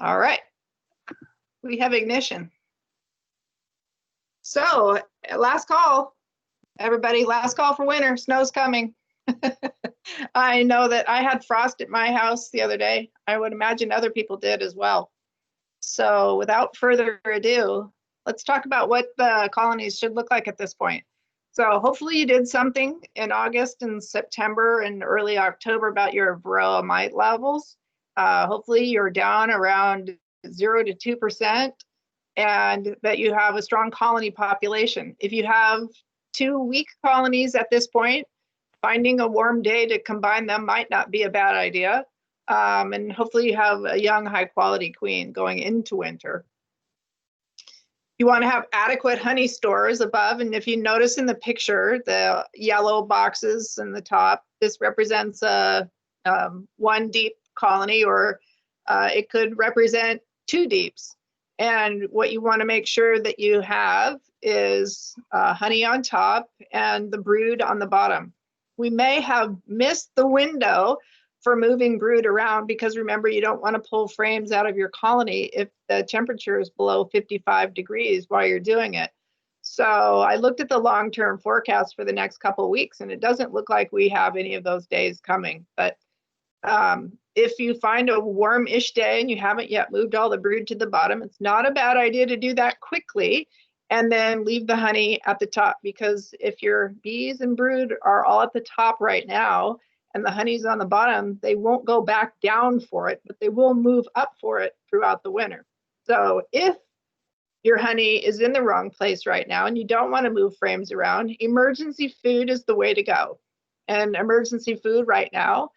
All right, we have ignition. So last call, everybody, last call for winter. Snow's coming. I know that I had frost at my house the other day. I would imagine other people did as well. So without further ado, let's talk about what the colonies should look like at this point. So hopefully you did something in August and September and early October about your varroa mite levels. Hopefully you're down around 0 to 2% and that you have a strong colony population. If you have 2 weak colonies at this point, finding a warm day to combine them might not be a bad idea. And hopefully you have a young high quality queen going into winter. You want to have adequate honey stores above. And if you notice in the picture, the yellow boxes in the top, this represents a 1 deep colony, or it could represent 2 deeps. And what you want to make sure that you have is honey on top and the brood on the bottom. We may have missed the window for moving brood around, because remember, you don't want to pull frames out of your colony if the temperature is below 55 degrees while you're doing it. So I looked at the long-term forecast for the next couple of weeks, and it doesn't look like we have any of those days coming. But if you find a warm-ish day and you haven't yet moved all the brood to the bottom, it's not a bad idea to do that quickly and then leave the honey at the top, because if your bees and brood are all at the top right now and the honey's on the bottom, they won't go back down for it, but they will move up for it throughout the winter. So if your honey is in the wrong place right now and you don't want to move frames around, emergency food is the way to go. And emergency food right now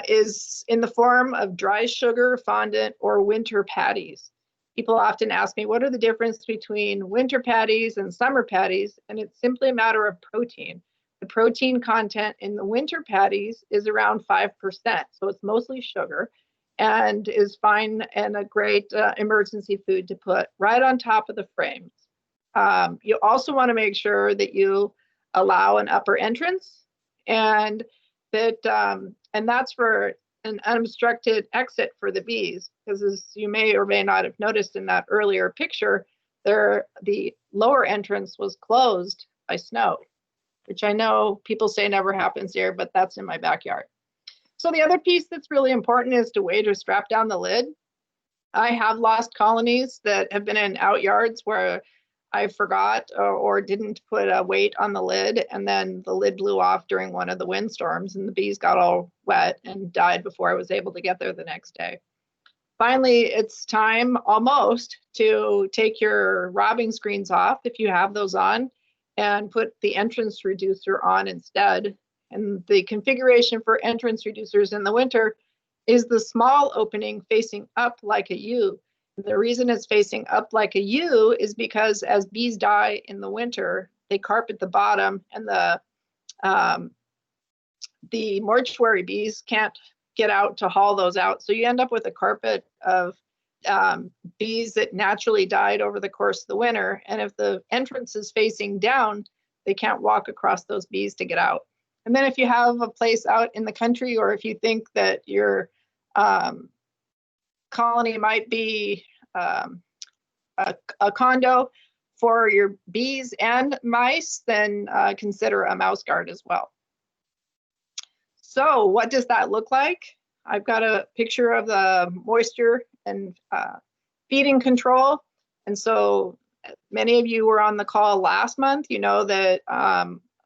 is in the form of dry sugar, fondant, or winter patties. People often ask me, what are the difference between winter patties and summer patties? And it's simply a matter of protein. The protein content in the winter patties is around 5%, so it's mostly sugar, and is fine and a great emergency food to put right on top of the frames. You also want to make sure that you allow an upper entrance, and that and that's for an unobstructed exit for the bees, because as you may or may not have noticed in that earlier picture, the lower entrance was closed by snow, which I know people say never happens here, but that's in my backyard. So the other piece that's really important is to weight or strap down the lid. I have lost colonies that have been in out yards where I forgot or didn't put a weight on the lid, and then the lid blew off during one of the windstorms and the bees got all wet and died before I was able to get there the next day. Finally, it's time almost to take your robbing screens off if you have those on, and put the entrance reducer on instead. And the configuration for entrance reducers in the winter is the small opening facing up like a U. The reason it's facing up like a U is because as bees die in the winter, they carpet the bottom, and the mortuary bees can't get out to haul those out. So you end up with a carpet of bees that naturally died over the course of the winter. And if the entrance is facing down, they can't walk across those bees to get out. And then if you have a place out in the country, or if you think that your colony might be a condo for your bees and mice, then consider a mouse guard as well. So what does that look like? I've got a picture of the moisture and feeding control. And so many of you were on the call last month. You know that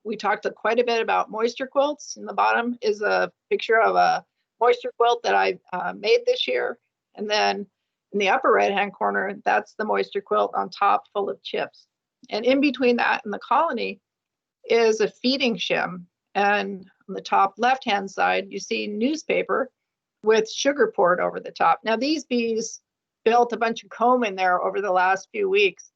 we talked quite a bit about moisture quilts. In the bottom is a picture of a moisture quilt that I made this year. And then in the upper right-hand corner, that's the moisture quilt on top full of chips. And in between that and the colony is a feeding shim. And on the top left-hand side, you see newspaper with sugar poured over the top. Now, these bees built a bunch of comb in there over the last few weeks.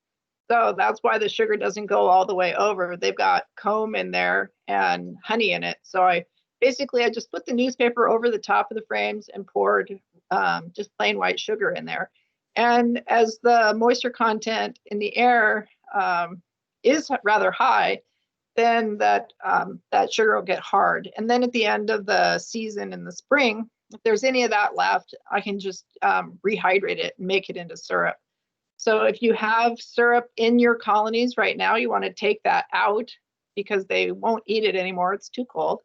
So that's why the sugar doesn't go all the way over. They've got comb in there and honey in it. So I just put the newspaper over the top of the frames and poured just plain white sugar in there. And as the moisture content in the air is rather high, then that sugar will get hard. And then at the end of the season in the spring, if there's any of that left, I can just rehydrate it and make it into syrup. So if you have syrup in your colonies right now, you want to take that out because they won't eat it anymore. It's too cold,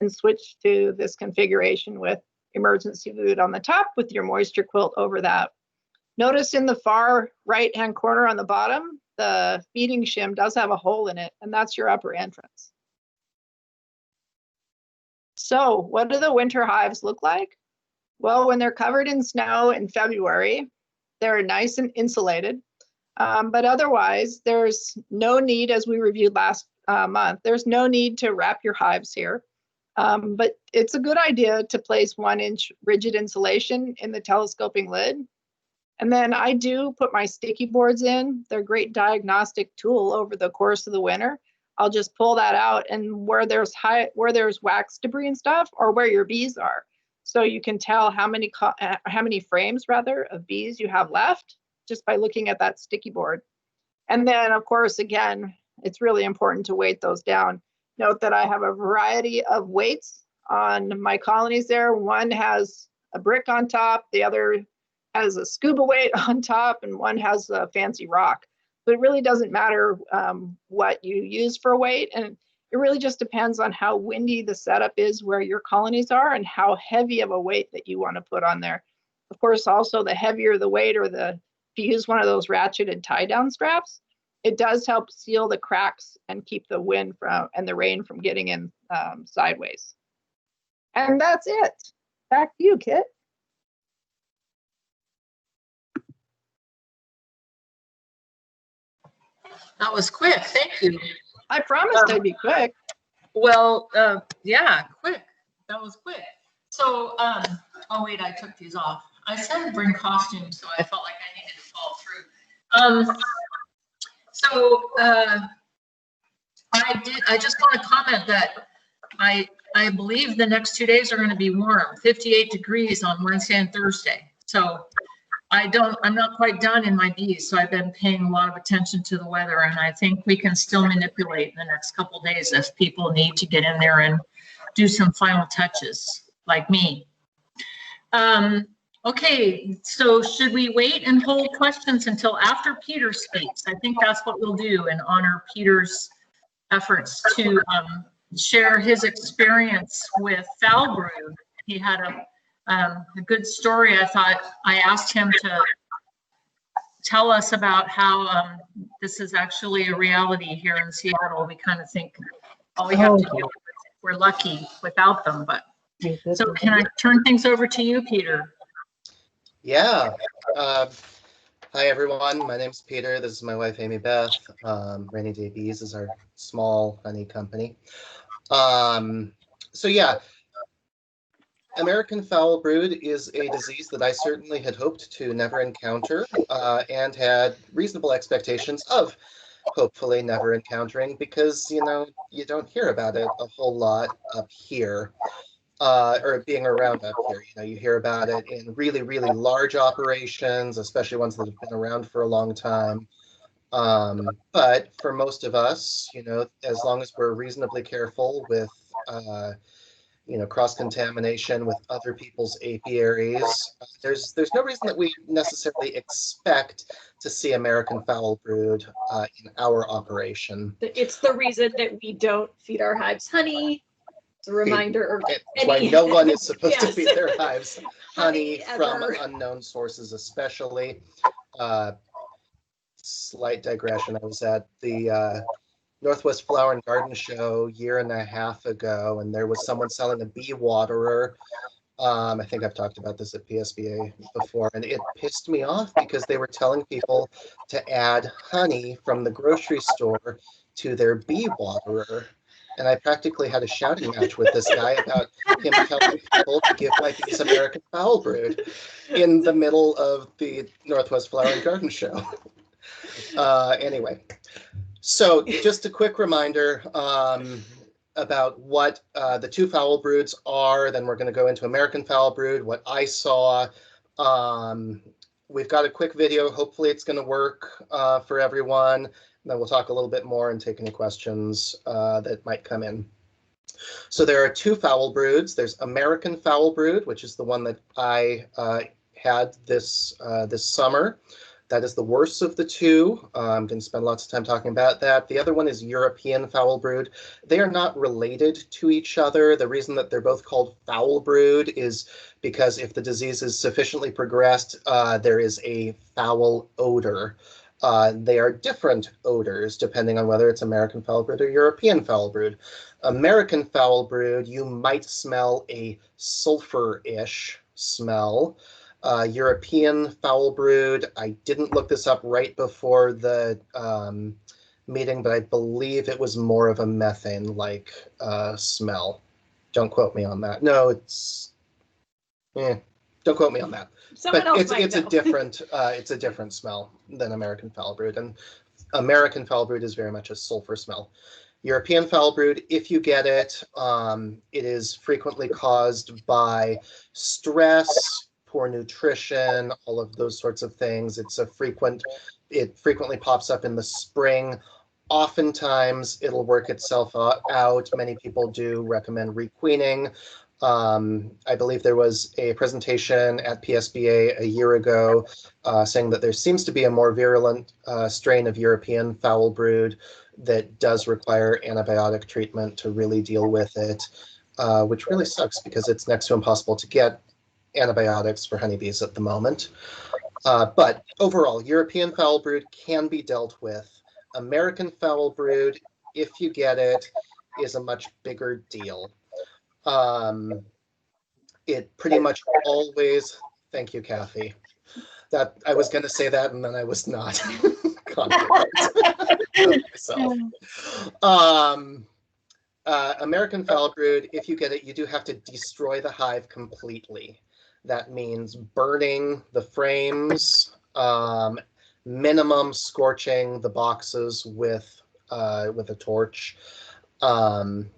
and switch to this configuration with emergency food on the top with your moisture quilt over that. Notice in the far right-hand corner on the bottom, the feeding shim does have a hole in it, and that's your upper entrance. So what do the winter hives look like? Well, when they're covered in snow in February, they're nice and insulated, but otherwise there's no need, as we reviewed last month, there's no need to wrap your hives here. But it's a good idea to place 1-inch rigid insulation in the telescoping lid. And then I do put my sticky boards in. They're a great diagnostic tool over the course of the winter. I'll just pull that out, and where there's wax debris and stuff, or where your bees are. So you can tell how many frames rather of bees you have left just by looking at that sticky board. And then of course, again, it's really important to weight those down. Note that I have a variety of weights on my colonies there. One has a brick on top, the other has a scuba weight on top, and one has a fancy rock. But it really doesn't matter what you use for weight, and it really just depends on how windy the setup is where your colonies are and how heavy of a weight that you want to put on there. Of course, also the heavier the weight, or if you use one of those ratcheted tie down straps, it does help seal the cracks and keep the wind and the rain from getting in sideways. And that's it. Back to you, Kit. That was quick. Thank you. I promised I'd be quick. Well, yeah, quick. That was quick. So, oh wait, I took these off. I said to bring costumes, so I felt like I needed to follow through. I just want to comment that I believe the next 2 days are going to be warm, 58 degrees on Wednesday and Thursday. So I'm not quite done in my bees, so I've been paying a lot of attention to the weather, and I think we can still manipulate in the next couple of days if people need to get in there and do some final touches, like me. Okay, so should we wait and hold questions until after Peter speaks? I think that's what we'll do and honor Peter's efforts to share his experience with Foulbrood. He had a good story. I thought I asked him to tell us about how this is actually a reality here in Seattle. We kind of think all we have to do, we're lucky without them. But so can I turn things over to you, Peter? Yeah. Hi, everyone. My name's Peter. This is my wife, Amy Beth. Rainy Day Bees is our small honey company. So yeah, American Foulbrood is a disease that I certainly had hoped to never encounter and had reasonable expectations of hopefully never encountering, because, you know, you don't hear about it a whole lot up here. Or being around up here. You know, you hear about it in really, really large operations, especially ones that have been around for a long time. But for most of us, you know, as long as we're reasonably careful with, you know, cross-contamination with other people's apiaries, there's no reason that we necessarily expect to see American Foulbrood in our operation. It's the reason that we don't feed our hives honey. A reminder. It's why no one is supposed to Yes. feed their hives honey from ever. unknown sources, especially. Slight digression. I was at the Northwest Flower and Garden Show a year and a half ago, and there was someone selling a bee waterer. I think I've talked about this at PSBA before, and it pissed me off because they were telling people to add honey from the grocery store to their bee waterer. And I practically had a shouting match with this guy about him telling people to give my bees American Foulbrood in the middle of the Northwest Flower and Garden Show. Anyway, so just a quick reminder about what the two Foulbroods are. Then we're going to go into American Foulbrood, what I saw. We've got a quick video. Hopefully it's going to work for everyone. Then we'll talk a little bit more and take any questions that might come in. So there are two Foulbroods. There's American Foulbrood, which is the one that I had this summer. That is the worst of the two. I'm going to spend lots of time talking about that. The other one is European Foulbrood. They are not related to each other. The reason that they're both called Foulbrood is because if the disease is sufficiently progressed, there is a foul odor. They are different odors depending on whether it's American Foulbrood or European Foulbrood. American Foulbrood, you might smell a sulfur-ish smell. European Foulbrood, I didn't look this up right before the meeting, but I believe it was more of a methane-like smell. Don't quote me on that. No, it's... don't quote me on that. But it's a different smell than American Foulbrood, and American Foulbrood is very much a sulfur smell. European Foulbrood, if you get it, it is frequently caused by stress, poor nutrition, all of those sorts of things. It frequently pops up in the spring, Oftentimes, it'll work itself out. Many people do recommend requeening. I believe there was a presentation at PSBA a year ago saying that there seems to be a more virulent strain of European Foulbrood that does require antibiotic treatment to really deal with it, which really sucks because it's next to impossible to get antibiotics for honeybees at the moment. But overall, European Foulbrood can be dealt with. American Foulbrood, if you get it, is a much bigger deal. It pretty much always, thank you, Kathy. That I was going to say that and then I was not confident of myself. American Foulbrood, if you get it, you do have to destroy the hive completely. That means burning the frames, minimum scorching the boxes with a torch,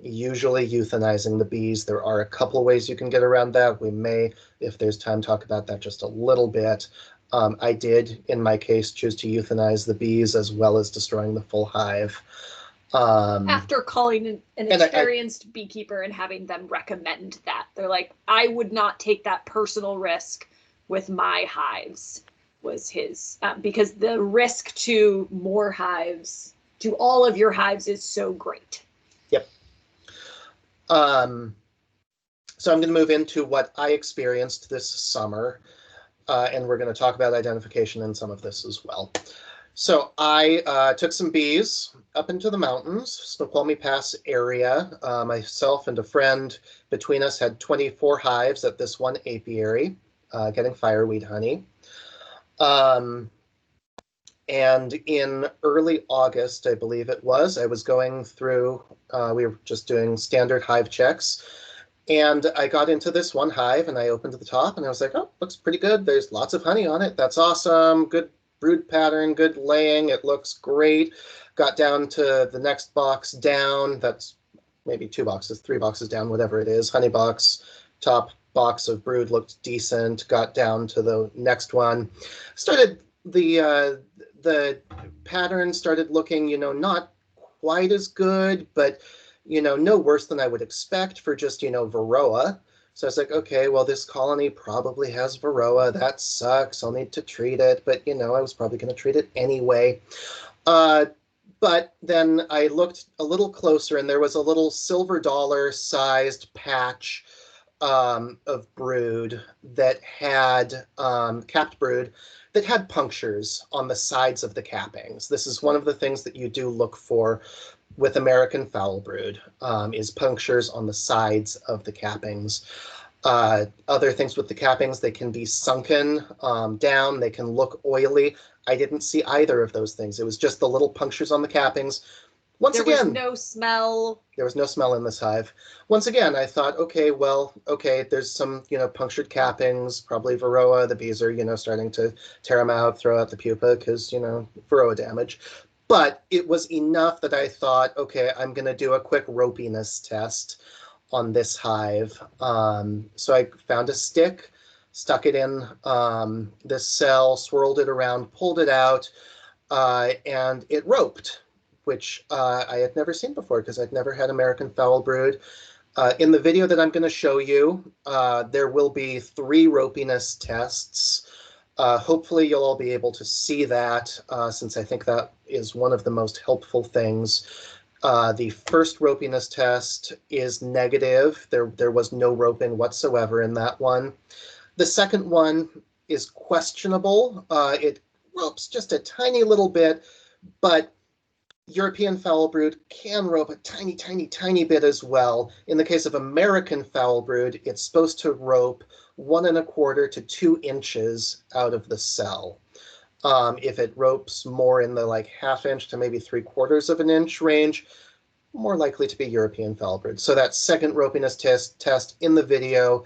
usually euthanizing the bees. There are a couple of ways you can get around that. We may, if there's time, talk about that just a little bit. I did, in my case, choose to euthanize the bees as well as destroying the full hive. After calling an experienced beekeeper and having them recommend that, they're like, I would not take that personal risk with my hives, was his, because the risk to more hives, to all of your hives, is so great. Yep. So I'm going to move into what I experienced this summer, and we're going to talk about identification in some of this as well. So I took some bees up into the mountains, Snoqualmie Pass area. Myself and a friend between us had 24 hives at this one apiary, getting fireweed honey. And in early August, I believe it was, I was going through, we were just doing standard hive checks. And I got into this one hive and I opened to the top and I was like, oh, looks pretty good. There's lots of honey on it. That's awesome. Good brood pattern, good laying. It looks great. Got down to the next box down. That's maybe 2 boxes, 3 boxes down, whatever it is. Honey box, top box of brood looked decent. Got down to the next one. Started the pattern started looking, not quite as good, but no worse than I would expect for just, Varroa. So I was like, okay, well, this colony probably has Varroa. That sucks. I'll need to treat it. But, I was probably going to treat it anyway. But then I looked a little closer and there was a little silver dollar sized patch of brood that had capped brood that had punctures on the sides of the cappings. This is one of the things that you do look for with American Foulbrood, is punctures on the sides of the cappings. Other things with the cappings, they can be sunken down, they can look oily. I didn't see either of those things. It was just the little punctures on the cappings. There was no smell. There was no smell in this hive. Once again, I thought, okay, there's some, punctured cappings, probably Varroa. The bees are, starting to tear them out, throw out the pupa because, Varroa damage. But it was enough that I thought, okay, I'm going to do a quick ropiness test on this hive. So I found a stick, stuck it in this cell, swirled it around, pulled it out, and it roped, which I had never seen before because I'd never had American Foulbrood. In the video that I'm going to show you, there will be 3 ropiness tests. Hopefully you'll all be able to see that since I think that is one of the most helpful things. The first ropiness test is negative. There was no roping whatsoever in that one. The second one is questionable. It ropes just a tiny little bit, but European Foulbrood can rope a tiny, tiny, tiny bit as well. In the case of American Foulbrood, it's supposed to rope 1 1/4 to 2 inches out of the cell. If it ropes more in the 1/2 inch to maybe 3/4 of an inch range, more likely to be European Foulbrood. So that second ropiness test in the video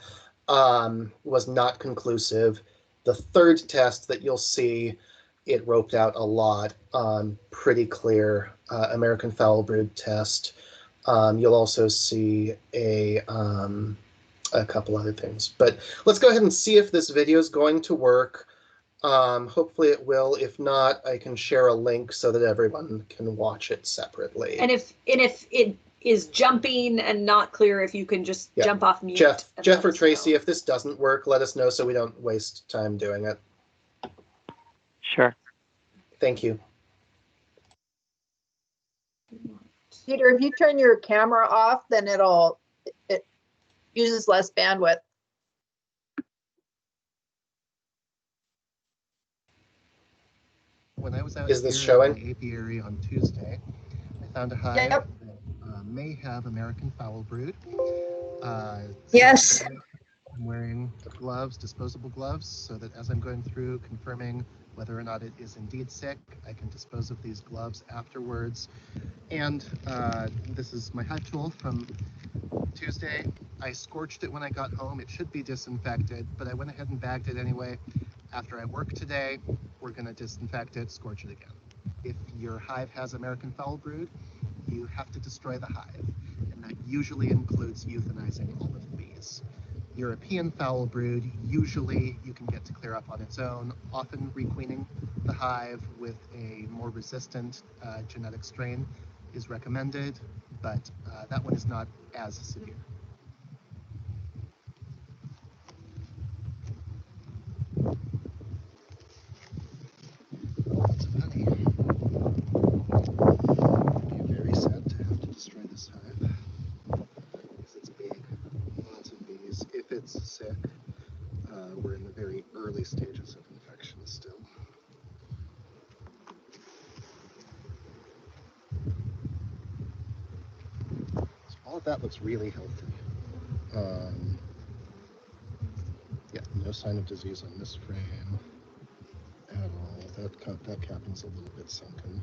was not conclusive. The third test that you'll see, it roped out a lot. Pretty clear American Foulbrood test. You'll also see a couple other things. But let's go ahead and see if this video is going to work. Hopefully it will. If not, I can share a link so that everyone can watch it separately. And if it is jumping and not clear, if you can just jump off mute. Jeff or Tracy, if this doesn't work, let us know so we don't waste time doing it. Sure. Thank you. Peter, if you turn your camera off, then it uses less bandwidth. When I was out in the apiary on Tuesday, I found a hive that may have American Foulbrood. Yes. I'm wearing gloves, disposable gloves, so that as I'm going through confirming whether or not it is indeed sick, I can dispose of these gloves afterwards. And this is my hive tool from Tuesday. I scorched it when I got home. It should be disinfected, but I went ahead and bagged it anyway. After I work today, we're going to disinfect it, scorch it again. If your hive has American Foulbrood, you have to destroy the hive, and that usually includes euthanizing all of the bees. European Foulbrood, usually you can get to clear up on its own, often requeening the hive with a more resistant genetic strain is recommended, but that one is not as severe. Lots of honey. It'd be very sad to have to destroy this hive because it's big, lots of bees. If it's sick, we're in the very early stages of infection still. So all of that looks really healthy. Yeah, no sign of disease on this frame at all. That capping's a little bit sunken.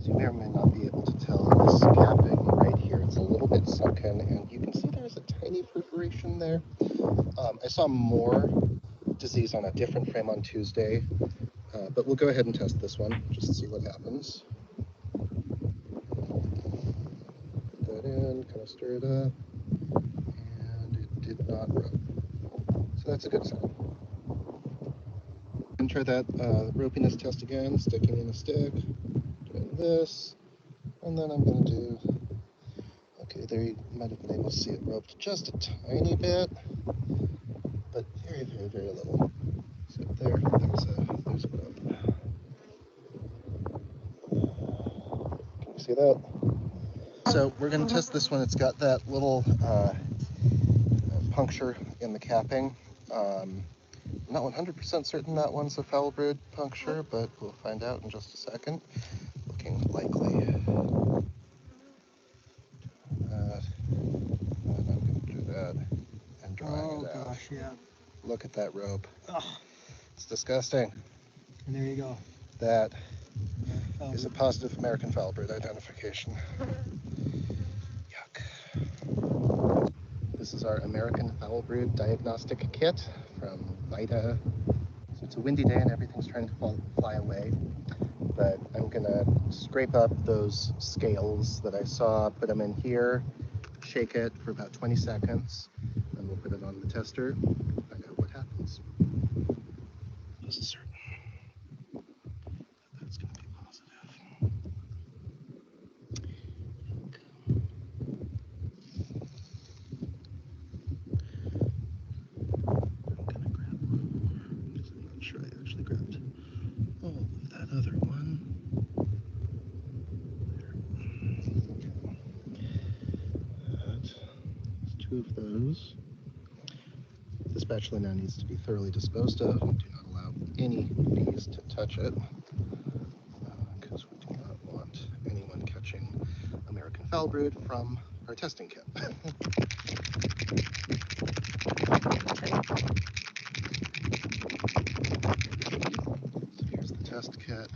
So you may or may not be able to tell this capping right here. It's a little bit sunken, and you can see there's a tiny perforation there. I saw more disease on a different frame on Tuesday, but we'll go ahead and test this one just to see what happens. Put that in, kind of stir it up, and it did not rub. So that's a good sign. And try that ropiness test again, sticking in a stick, doing this, and then I'm going to do, okay, there you might have been able to see it roped just a tiny bit, but very, very, very little. So there's a rope. Can you see that? So we're going to test this one. It's got that little puncture in the capping. I'm not 100% certain that one's a Foulbrood puncture, but we'll find out in just a second. Looking likely. And I'm going to do that and drying it out. Gosh, yeah. Look at that rope. Oh. It's disgusting. And there you go. That is a positive American Foulbrood identification. Yuck. This is our American Foulbrood diagnostic kit from Vita. So it's a windy day and everything's trying to fly away. But I'm gonna scrape up those scales that I saw, put them in here, shake it for about 20 seconds, and we'll put it on the tester, find out what happens. This is certain that's gonna be positive. I'm gonna grab one because I'm not sure I actually grabbed all of that other one. There's two of those. The spatula now needs to be thoroughly disposed of. We do not allow any bees to touch it because we do not want anyone catching American Foulbrood from our testing kit. So here's the test kit.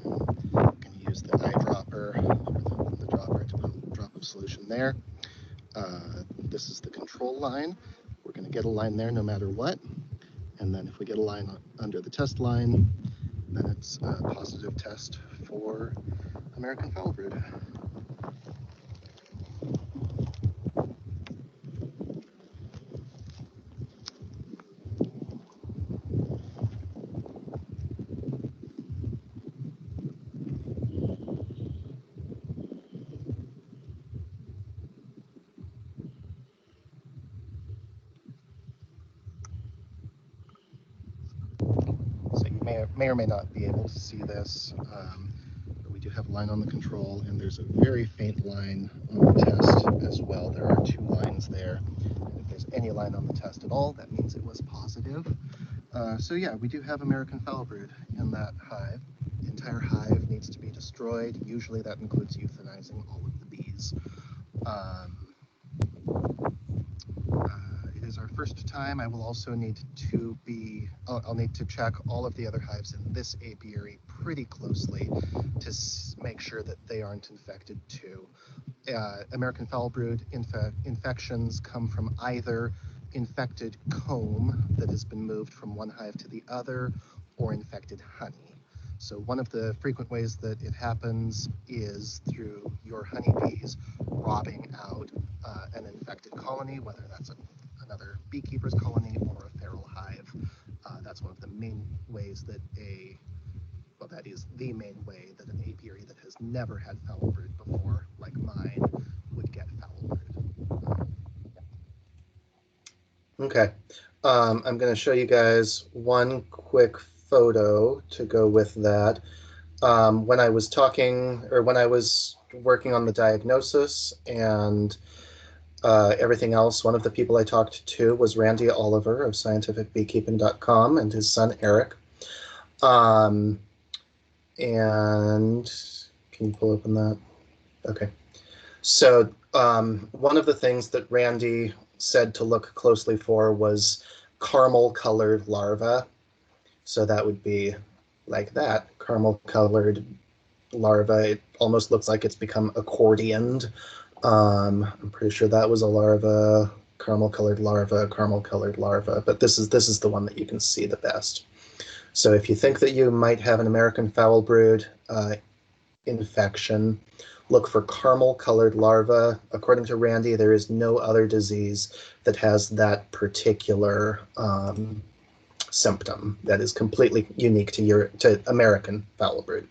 I'm going to use the eyedropper, or the dropper, to put a drop of solution there. This is the control line. We're going to get a line there no matter what. And then if we get a line under the test line, then it's a positive test for American Foulbrood. may or may not be able to see this. But we do have a line on the control, and there's a very faint line on the test as well. There are 2 lines there. If there's any line on the test at all, that means it was positive. So yeah, we do have American Foulbrood in that hive. The entire hive needs to be destroyed. Usually that includes euthanizing all of the bees. It is our first time. I will also need to I'll need to check all of the other hives in this apiary pretty closely to make sure that they aren't infected too. American Foulbrood infections come from either infected comb that has been moved from one hive to the other, or infected honey. So one of the frequent ways that it happens is through your honeybees robbing out an infected colony, whether that's another beekeeper's colony or a feral hive. That's one of the main ways that that is the main way that an apiary that has never had Foulbrood before, like mine, would get Foulbrood. Okay, I'm going to show you guys one quick photo to go with that. When I was working on the diagnosis and everything else, one of the people I talked to was Randy Oliver of scientificbeekeeping.com and his son Eric. And can you pull open that? Okay. So one of the things that Randy said to look closely for was caramel colored larvae. So that would be like that, caramel colored larva. It almost looks like it's become accordioned. I'm pretty sure that was a larva, caramel colored larva, but this is the one that you can see the best. So if you think that you might have an American Foulbrood infection, look for caramel colored larva. According to Randy, there is no other disease that has that particular symptom that is completely unique to American Foulbrood.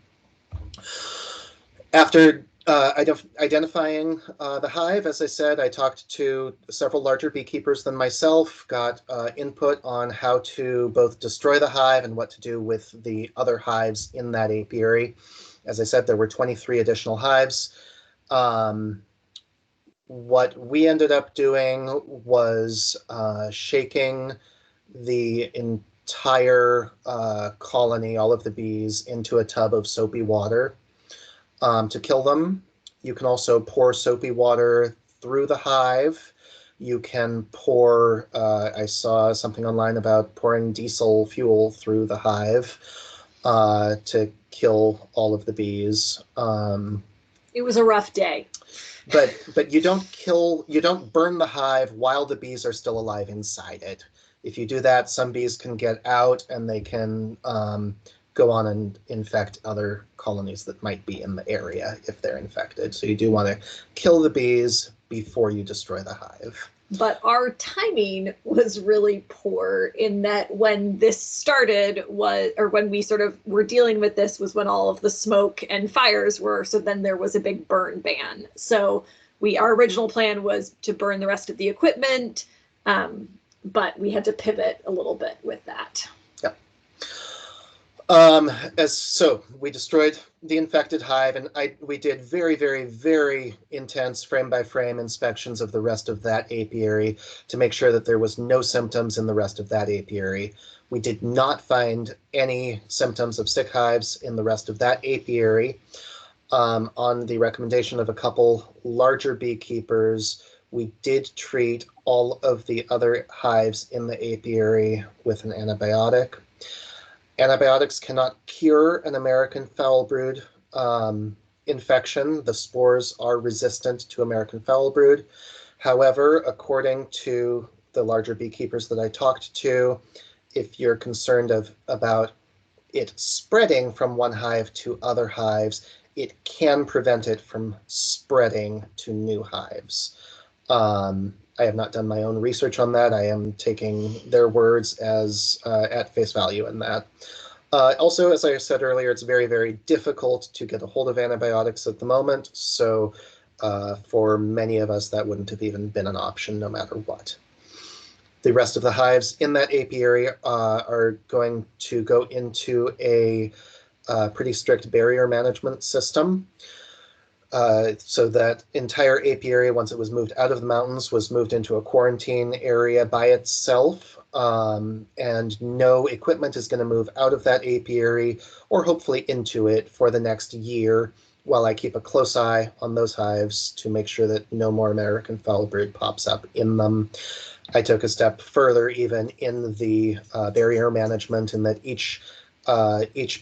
After identifying the hive, as I said, I talked to several larger beekeepers than myself, got input on how to both destroy the hive and what to do with the other hives in that apiary. As I said, there were 23 additional hives. What we ended up doing was shaking the entire colony, all of the bees, into a tub of soapy water to kill them. You can also pour soapy water through the hive. You can pour, I saw something online about pouring diesel fuel through the hive to kill all of the bees. It was a rough day. But you don't burn the hive while the bees are still alive inside it. If you do that, some bees can get out and they can go on and infect other colonies that might be in the area if they're infected. So you do want to kill the bees before you destroy the hive. But our timing was really poor in that when this started when we sort of were dealing with this was when all of the smoke and fires were, so then there was a big burn ban. So our original plan was to burn the rest of the equipment, but we had to pivot a little bit with that. So we destroyed the infected hive, and we did very, very, very intense frame-by-frame inspections of the rest of that apiary to make sure that there was no symptoms in the rest of that apiary. We did not find any symptoms of sick hives in the rest of that apiary. On the recommendation of a couple larger beekeepers, we did treat all of the other hives in the apiary with an antibiotic. Antibiotics cannot cure an American Foulbrood infection. The spores are resistant to American Foulbrood. However, according to the larger beekeepers that I talked to, if you're concerned about it spreading from one hive to other hives, it can prevent it from spreading to new hives. I have not done my own research on that. I am taking their words as at face value in that. Also, as I said earlier, it's very, very difficult to get a hold of antibiotics at the moment. So for many of us, that wouldn't have even been an option no matter what. The rest of the hives in that apiary are going to go into a pretty strict barrier management system. So that entire apiary, once it was moved out of the mountains, was moved into a quarantine area by itself. And no equipment is going to move out of that apiary or hopefully into it for the next year, while I keep a close eye on those hives to make sure that no more American Foulbrood pops up in them. I took a step further even in the barrier management, in that each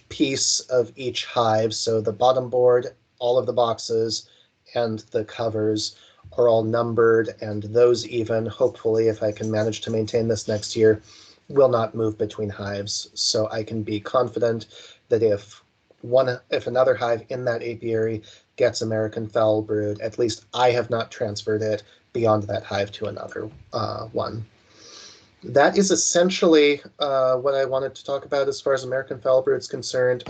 piece of each hive, so the bottom board, all of the boxes, and the covers are all numbered, and those even, hopefully, if I can manage to maintain this next year, will not move between hives. So I can be confident that if another hive in that apiary gets American Foulbrood, at least I have not transferred it beyond that hive to another one. That is essentially what I wanted to talk about as far as American Foulbrood is concerned.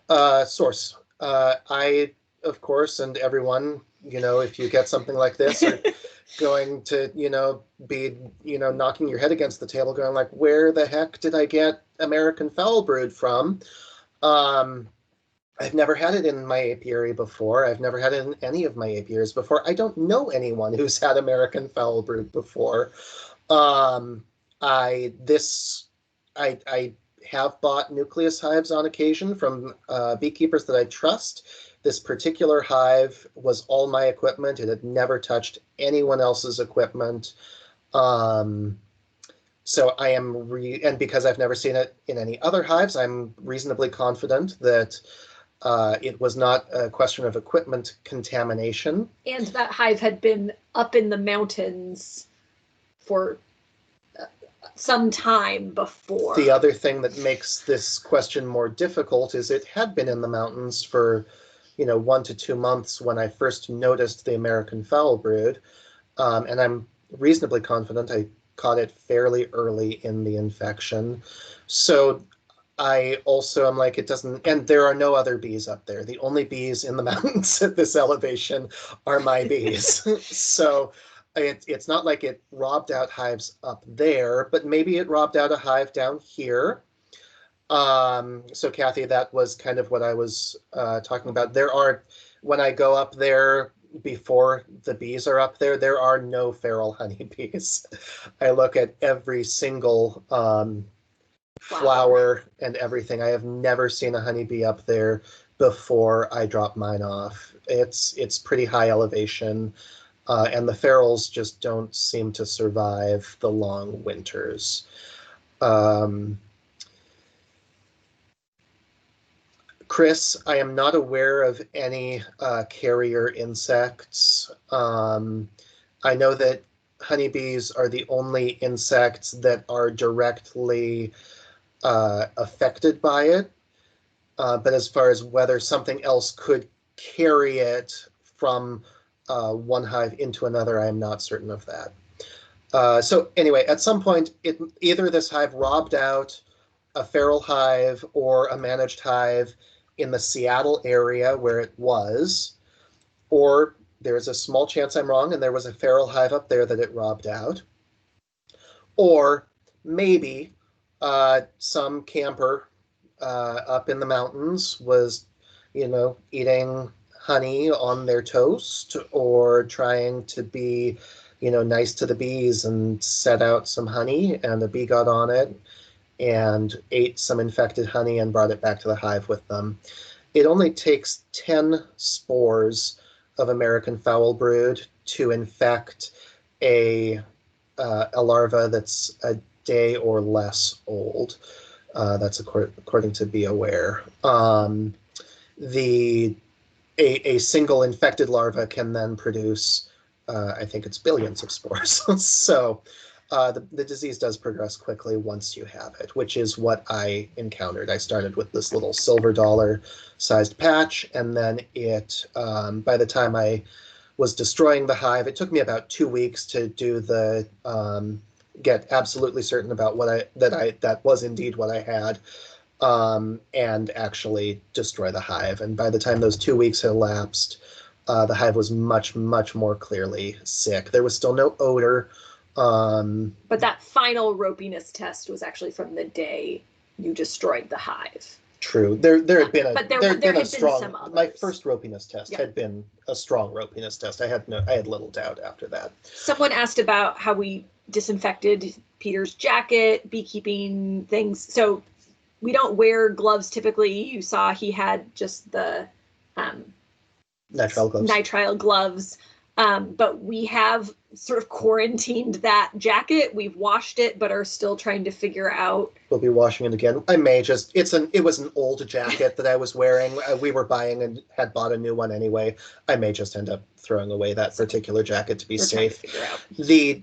Source. I, of course, and everyone, if you get something like this, are going to, be, knocking your head against the table going like, where the heck did I get American Foulbrood from? I've never had it in my apiary before. I've never had it in any of my apiaries before. I don't know anyone who's had American Foulbrood before. I have bought nucleus hives on occasion from beekeepers that I trust. This particular hive was all my equipment. It had never touched anyone else's equipment. So I am, and because I've never seen it in any other hives, I'm reasonably confident that it was not a question of equipment contamination. And that hive had been up in the mountains for some time before. The other thing that makes this question more difficult is it had been in the mountains for 1 to 2 months when I first noticed the American Foulbrood, and I'm reasonably confident I caught it fairly early in the infection. So I also am like, it doesn't, and there are no other bees up there. The only bees in the mountains at this elevation are my bees. So it's not like it robbed out hives up there, but maybe it robbed out a hive down here. So Kathy, that was kind of what I was talking about. When I go up there before the bees are up there, there are no feral honeybees. I look at every single flower and everything. I have never seen a honeybee up there before I drop mine off. It's pretty high elevation, and the ferals just don't seem to survive the long winters. Chris, I am not aware of any carrier insects. I know that honeybees are the only insects that are directly affected by it. But as far as whether something else could carry it from one hive into another, I am not certain of that. So anyway, at some point, either this hive robbed out a feral hive or a managed hive in the Seattle area where it was, or there's a small chance I'm wrong and there was a feral hive up there that it robbed out, or maybe some camper up in the mountains was, eating honey on their toast or trying to be, nice to the bees and set out some honey, and the bee got on it and ate some infected honey and brought it back to the hive with them. It only takes 10 spores of American Foulbrood to infect a larva that's a day or less old. That's according to Be Aware. A single infected larva can then produce, I think it's billions of spores. So the disease does progress quickly once you have it, which is what I encountered. I started with this little silver dollar sized patch, and then it, by the time I was destroying the hive, it took me about 2 weeks to do the, get absolutely certain about that was indeed what I had, and actually destroy the hive. And by the time those 2 weeks had elapsed, the hive was much, much more clearly sick. There was still no odor But that final ropiness test was actually from the day you destroyed the hive. True. There had been a But there there had been a been strong. some others. My first ropiness test Yeah. had been a strong ropiness test. I had little doubt after that. Someone asked about how we disinfected Peter's jacket, beekeeping things. So we don't wear gloves typically. You saw he had just the nitrile gloves. But we have sort of quarantined that jacket. We've washed it, but are still trying to figure out. We'll be washing it again. I may just, it was an old jacket that I was wearing. We were buying and had bought a new one anyway. I may just end up throwing away that particular jacket to be safe. The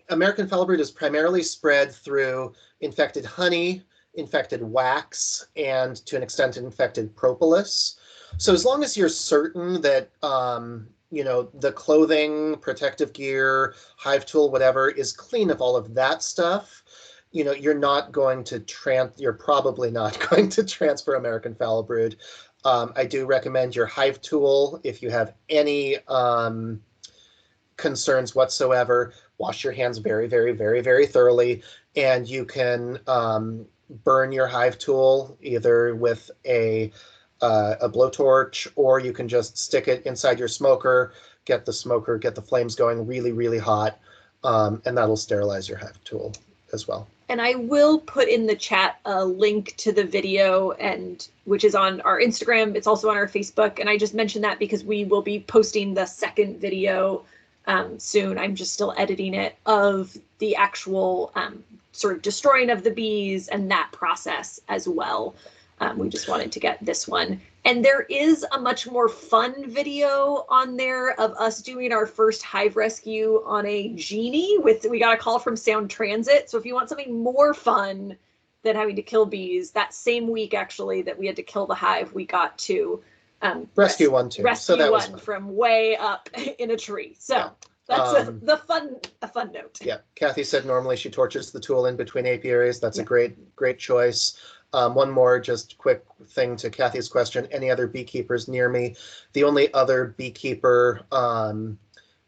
American Foulbrood is primarily spread through infected honey, infected wax, and to an extent infected propolis. So as long as you're certain that, the clothing, protective gear, hive tool, whatever, is clean of all of that stuff, you're probably not going to transfer American Foulbrood. I do recommend your hive tool. If you have any concerns whatsoever, wash your hands very, very, very, very thoroughly, and you can burn your hive tool either with a blowtorch, or you can just stick it inside your smoker, get the flames going really, really hot, and that'll sterilize your hive tool as well. And I will put in the chat a link to the video, which is on our Instagram. It's also on our Facebook. And I just mentioned that because we will be posting the second video soon. I'm just still editing it, of the actual sort of destroying of the bees and that process as well. We just wanted to get this one. And there is a much more fun video on there of us doing our first hive rescue on a genie. We got a call from Sound Transit. So if you want something more fun than having to kill bees, that same week actually that we had to kill the hive, we got to rescue one too. Rescue one from way up in a tree. So yeah. That's a fun note. Yeah, Kathy said normally she torches the tool in between apiaries. That's a great choice. One more just quick thing to Kathy's question. Any other beekeepers near me? The only other beekeeper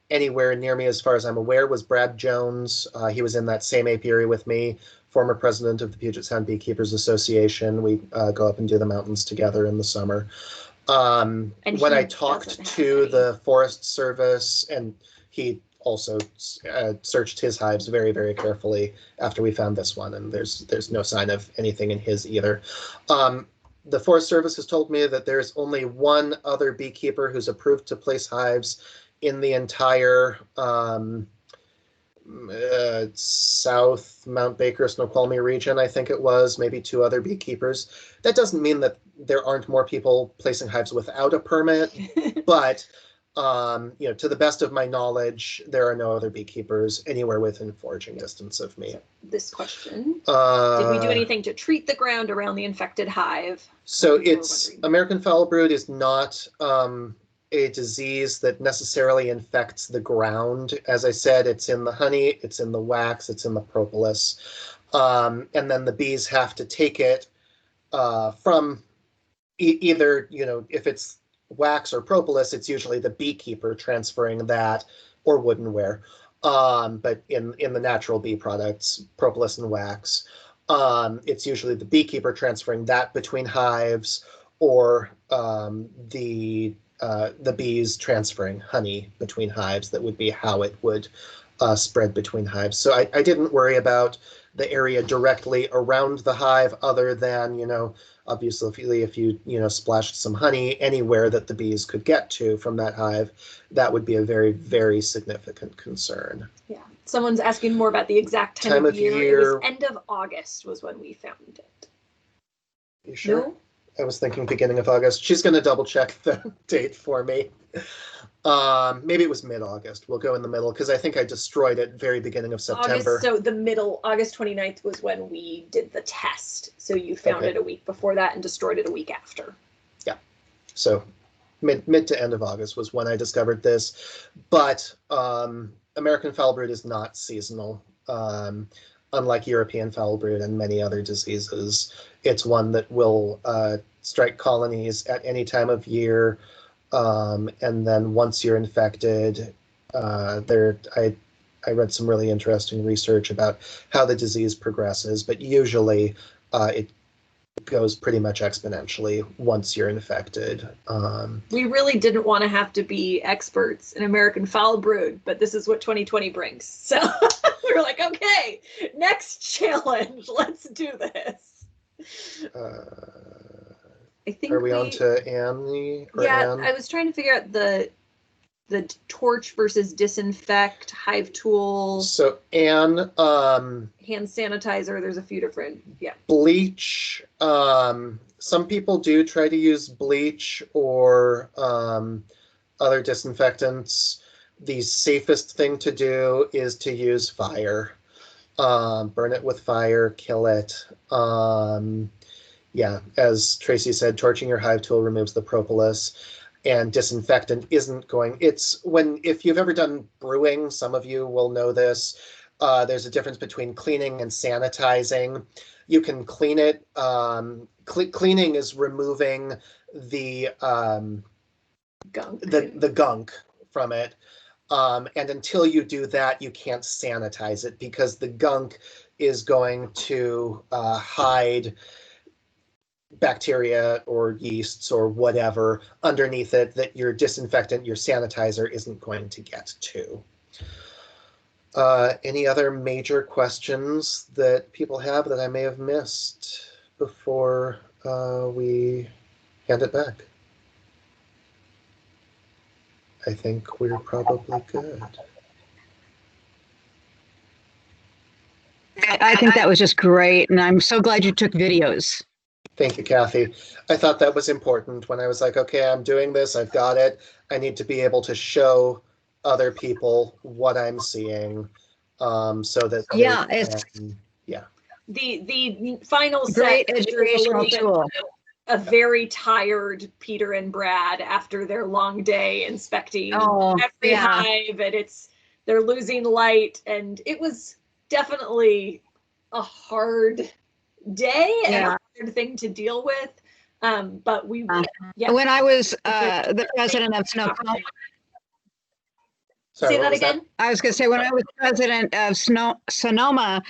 anywhere near me, as far as I'm aware, was Brad Jones. He was in that same apiary with me, former president of the Puget Sound Beekeepers Association. We go up and do the mountains together in the summer. When I talked to the Forest Service, and he also searched his hives very, very carefully after we found this one, and there's no sign of anything in his either. The Forest Service has told me that there's only one other beekeeper who's approved to place hives in the entire South Mount Baker, Snoqualmie region, I think it was, maybe two other beekeepers. That doesn't mean that there aren't more people placing hives without a permit, but to the best of my knowledge, there are no other beekeepers anywhere within foraging distance of me. This question, did we do anything to treat the ground around the infected hive? So American Foulbrood is not a disease that necessarily infects the ground. As I said, it's in the honey, it's in the wax, it's in the propolis. And then the bees have to take it from either, if it's wax or propolis, it's usually the beekeeper transferring that, or woodenware. But in the natural bee products, propolis and wax, it's usually the beekeeper transferring that between hives, or the bees transferring honey between hives. That would be how it would spread between hives. So I didn't worry about the area directly around the hive, other than, obviously if you splashed some honey anywhere that the bees could get to from that hive, that would be a very, very significant concern. Yeah. Someone's asking more about the exact time of year. It was end of August was when we found it. You sure? No? I was thinking beginning of August. She's going to double check the date for me. Maybe it was mid-August. We'll go in the middle, because I think I destroyed it very beginning of September. So the middle, August 29th was when we did the test. So you found it a week before that and destroyed it a week after. Yeah. So mid to end of August was when I discovered this. But American Foulbrood is not seasonal. Unlike European Foulbrood and many other diseases, it's one that will strike colonies at any time of year. And then once you're infected, I read some really interesting research about how the disease progresses, but usually it goes pretty much exponentially once you're infected. We really didn't want to have to be experts in American Foulbrood, but this is what 2020 brings. So we were like, okay, next challenge, let's do this. I think are we on to Annie? Or yeah, Anne? I was trying to figure out the torch versus disinfect, hive tool, So Anne, hand sanitizer. There's a few different, yeah. bleach. Some people do try to use bleach or other disinfectants. The safest thing to do is to use fire. Burn it with fire, kill it. Yeah, as Tracy said, torching your hive tool removes the propolis. And disinfectant isn't going, if you've ever done brewing, some of you will know this, there's a difference between cleaning and sanitizing. You can clean it, cleaning is removing the Gunk. the gunk from it. And until you do that, you can't sanitize it because the gunk is going to hide bacteria or yeasts or whatever underneath it that your disinfectant, your sanitizer isn't going to get to. Any other major questions that people have that I may have missed before we hand it back? I think we're probably good. I think that was just great, and I'm so glad you took videos. Thank you, Kathy. I thought that was important when I was like, okay, I'm doing this, I've got it. I need to be able to show other people what I'm seeing so that Yeah, it's The final great set educational tool. a very tired Peter and Brad after their long day inspecting every hive, and they're losing light, and it was definitely a hard day and a hard thing to deal with. But we, when I was the president of Sonoma, sorry, say that again. I was going to say when I was president of Sonoma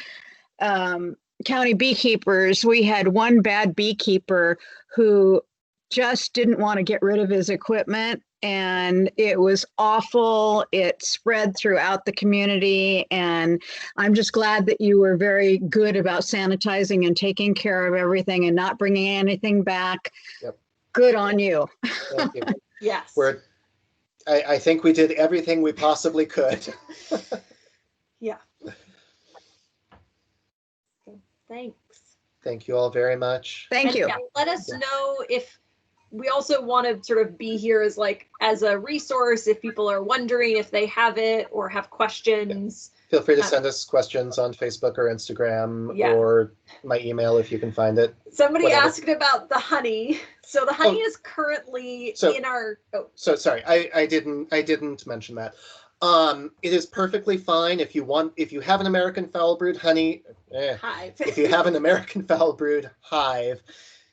County Beekeepers, we had one bad beekeeper who just didn't want to get rid of his equipment, and it was awful. It spread throughout the community, and I'm just glad that you were very good about sanitizing and taking care of everything and not bringing anything back. Yep. Good on you. Thank you. Yes. I think we did everything we possibly could. Yeah. Thanks. Thank you all very much. Thank you. Yeah, let us know if we also want to sort of be here as a resource if people are wondering if they have it or have questions. Feel free to send us questions on Facebook or Instagram or my email if you can find it. Somebody asked about the honey. So the honey is currently in our. So sorry, I didn't mention that. It is perfectly fine if you have an American Foulbrood honey hive. If you have an American Foulbrood hive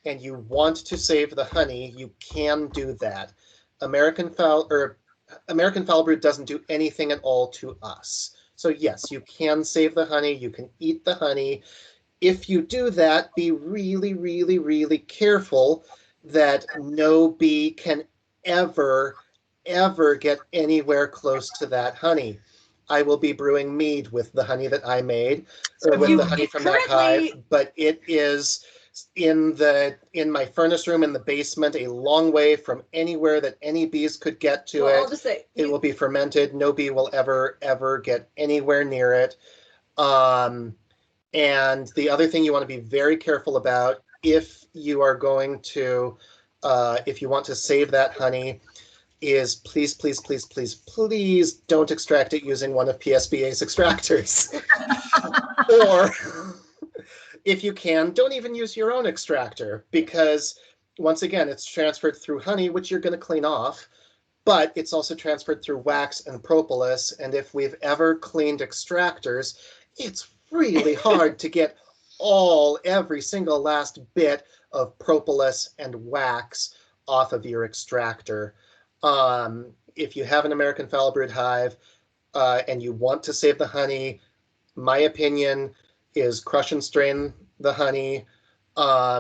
and you want to save the honey, you can do that. American Foulbrood doesn't do anything at all to us. So yes, you can save the honey, you can eat the honey. If you do that, be really, really, really careful that no bee can ever get anywhere close to that honey. I will be brewing mead with the honey that I made, or with the honey from that hive, but it is in my furnace room in the basement, a long way from anywhere that any bees could get to it. I'll just say, it will be fermented. No bee will ever get anywhere near it. And the other thing you want to be very careful about, if you are going to, if you want to save that honey, is please don't extract it using one of PSBA's extractors. Or if you can, don't even use your own extractor, because once again, it's transferred through honey, which you're going to clean off, but it's also transferred through wax and propolis. And if we've ever cleaned extractors, it's really hard to get every single last bit of propolis and wax off of your extractor. If you have an American Foulbrood hive, and you want to save the honey, my opinion is crush and strain the honey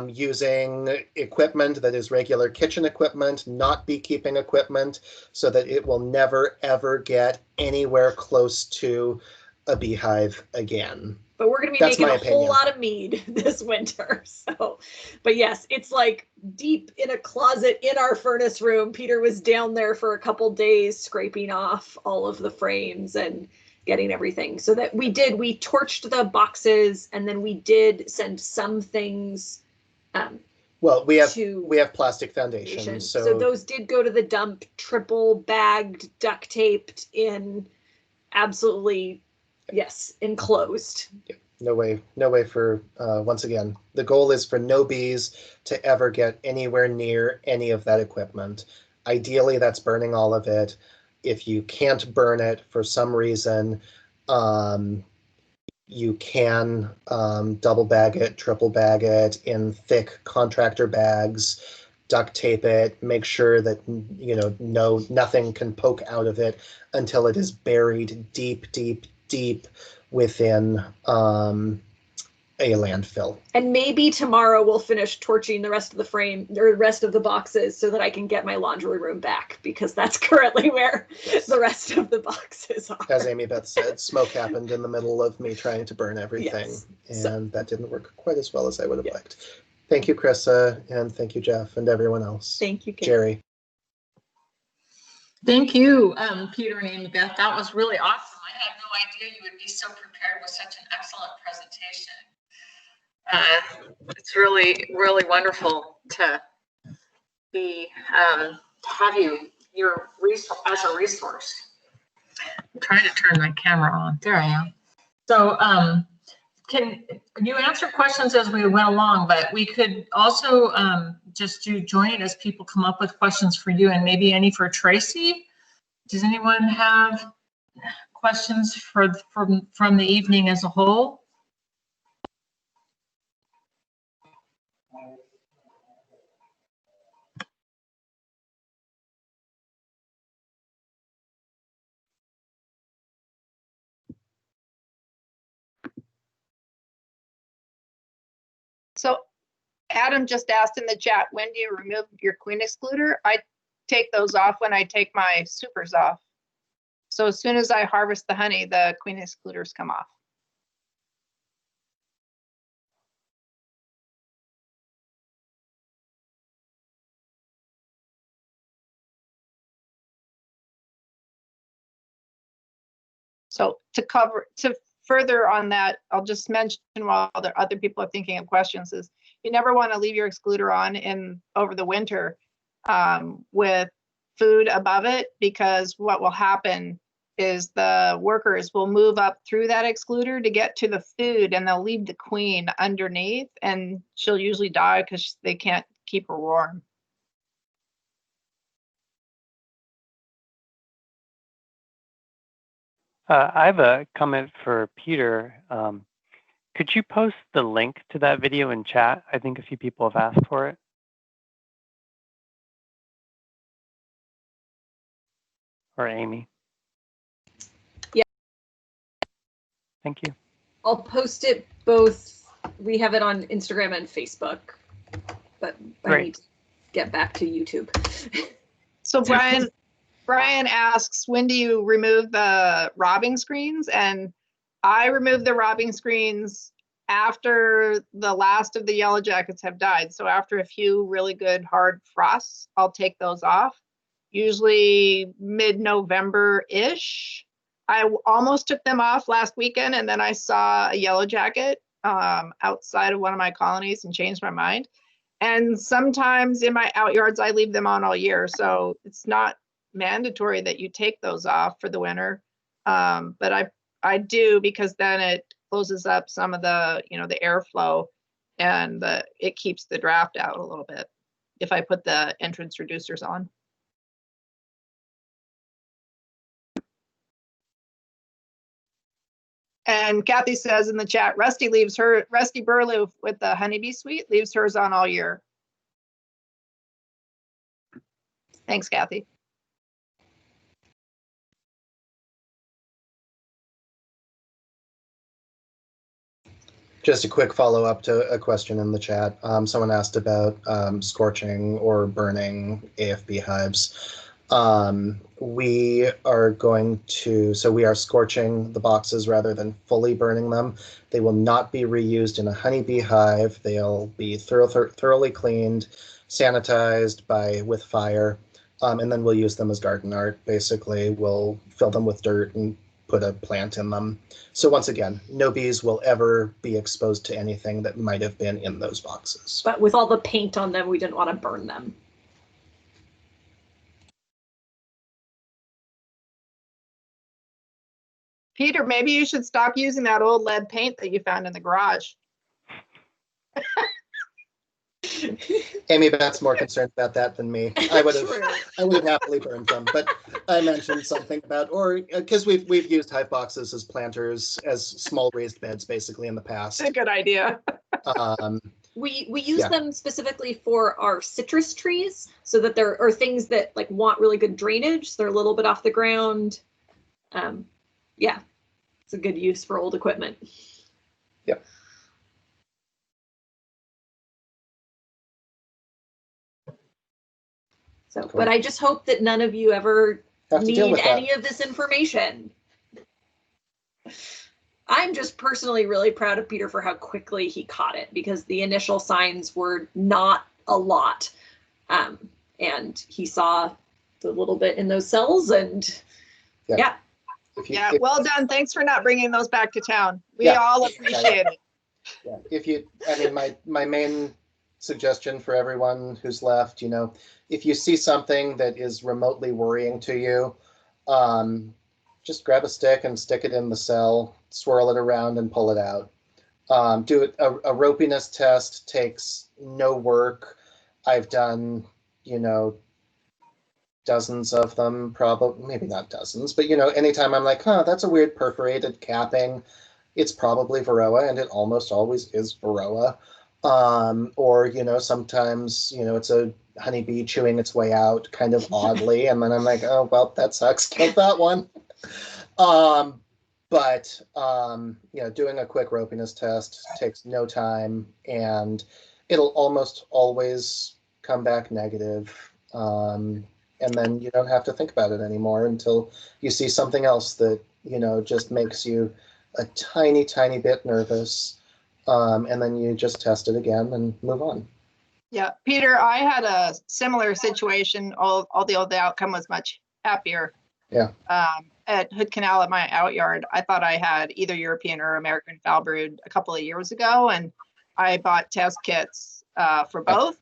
using equipment that is regular kitchen equipment, not beekeeping equipment, so that it will never, ever get anywhere close to a beehive again. But we're going to be making a whole lot of mead this winter. So, but yes, it's like deep in a closet in our furnace room. Peter was down there for a couple days scraping off all of the frames and getting everything. So that we torched the boxes, and then we did send some things. Well, we have plastic foundations. So those did go to the dump, triple bagged, duct taped in, absolutely. Yes, enclosed. Yeah, no way for, once again, the goal is for no bees to ever get anywhere near any of that equipment. Ideally, that's burning all of it. If you can't burn it for some reason, you can double bag it, triple bag it in thick contractor bags, duct tape it, make sure that, nothing can poke out of it until it is buried deep within a landfill. And maybe tomorrow we'll finish torching the rest of the frame or the rest of the boxes so that I can get my laundry room back, because that's currently where the rest of the boxes are. As Amy Beth said, smoke happened in the middle of me trying to burn everything, and that didn't work quite as well as I would have liked. Thank you, Krissa, and thank you, Jeff, and everyone else. Thank you, Kate. Jerry. Thank you, Peter and Amy Beth. That was really awesome. I had no idea you would be so prepared with such an excellent presentation. It's really, really wonderful to be have you as a resource. I'm trying to turn my camera on. There I am. So can you answer questions as we went along, but we could also just join as people come up with questions for you, and maybe any for Tracy. Does anyone have questions from the evening as a whole? So Adam just asked in the chat, when do you remove your queen excluder? I take those off when I take my supers off. So as soon as I harvest the honey, the queen excluders come off. So to further on that, I'll just mention while other people are thinking of questions is you never want to leave your excluder on over the winter with food above it, because what will happen is the workers will move up through that excluder to get to the food, and they'll leave the queen underneath, and she'll usually die because they can't keep her warm. I have a comment for Peter. Could you post the link to that video in chat? I think a few people have asked for it. Or Amy. Yeah. Thank you. I'll post it both. We have it on Instagram and Facebook, but I need to get back to YouTube. So Brian asks, when do you remove the robbing screens? And I remove the robbing screens after the last of the yellow jackets have died. So after a few really good hard frosts, I'll take those off. Usually mid-November-ish. I almost took them off last weekend, and then I saw a yellow jacket outside of one of my colonies and changed my mind. And sometimes in my outyards, I leave them on all year. So it's not mandatory that you take those off for the winter. But I do, because then it closes up some of the, the airflow, and it keeps the draft out a little bit if I put the entrance reducers on. And Kathy says in the chat, Rusty Burlew with the honeybee suite leaves hers on all year. Thanks, Kathy. Just a quick follow-up to a question in the chat. Someone asked about scorching or burning AFB hives. We are we are scorching the boxes rather than fully burning them. They will not be reused in a honeybee hive. They'll be thoroughly cleaned, sanitized with fire, and then we'll use them as garden art. Basically, we'll fill them with dirt and put a plant in them. So once again, no bees will ever be exposed to anything that might have been in those boxes. But with all the paint on them, we didn't want to burn them. Peter, maybe you should stop using that old lead paint that you found in the garage. Amy Beth's more concerned about that than me. I would have happily burned them, but I mentioned something about, or because we've used hive boxes as planters, as small raised beds, basically in the past. It's a good idea. We use them specifically for our citrus trees, so that there are things that like want really good drainage. So they're a little bit off the ground. Yeah, it's a good use for old equipment. Yep. So, cool. But I just hope that none of you ever need any of this information. I'm just personally really proud of Peter for how quickly he caught it, because the initial signs were not a lot. And he saw the little bit in those cells, and yeah. Well done. Thanks for not bringing those back to town. We all appreciate it. Yeah, my main suggestion for everyone who's left, if you see something that is remotely worrying to you, just grab a stick and stick it in the cell, swirl it around and pull it out. Do it. A ropiness test takes no work. I've done, dozens of them, probably, maybe not dozens, but anytime I'm like, that's a weird perforated capping, it's probably Varroa, and it almost always is Varroa. Or, sometimes, it's a honeybee chewing its way out kind of oddly, and then I'm like, oh, well, that sucks, kill that one. But doing a quick ropiness test takes no time, and it'll almost always come back negative. And then you don't have to think about it anymore until you see something else that, just makes you a tiny, tiny bit nervous. And then you just test it again and move on. Yeah, Peter, I had a similar situation, although the outcome was much happier. Yeah. At Hood Canal at my outyard, I thought I had either European or American Foulbrood a couple of years ago, and I bought test kits for both.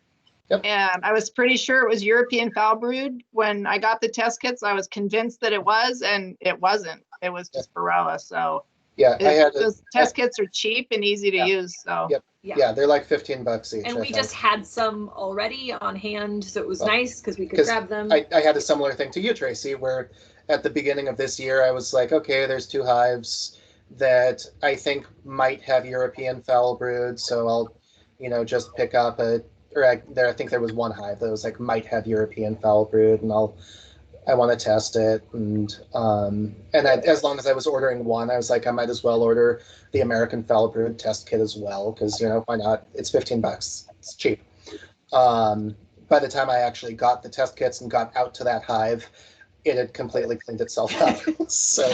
Yep. And I was pretty sure it was European Foulbrood. When I got the test kits, I was convinced that it was, and it wasn't. It was just Varroa. So yeah, those test kits are cheap and easy to use. So yep. Yeah, they're like $15 each. And we just had some already on hand, so it was nice because we could grab them. I had a similar thing to you, Tracy, where at the beginning of this year, I was like, okay, there's 2 hives that I think might have European Foulbrood, so I'll, just pick up I think there was 1 hive that was like might have European Foulbrood, and I want to test it, and as long as I was ordering one, I was like, I might as well order the American Foulbrood test kit as well, because why not? It's $15. It's cheap. By the time I actually got the test kits and got out to that hive, it had completely cleaned itself up. So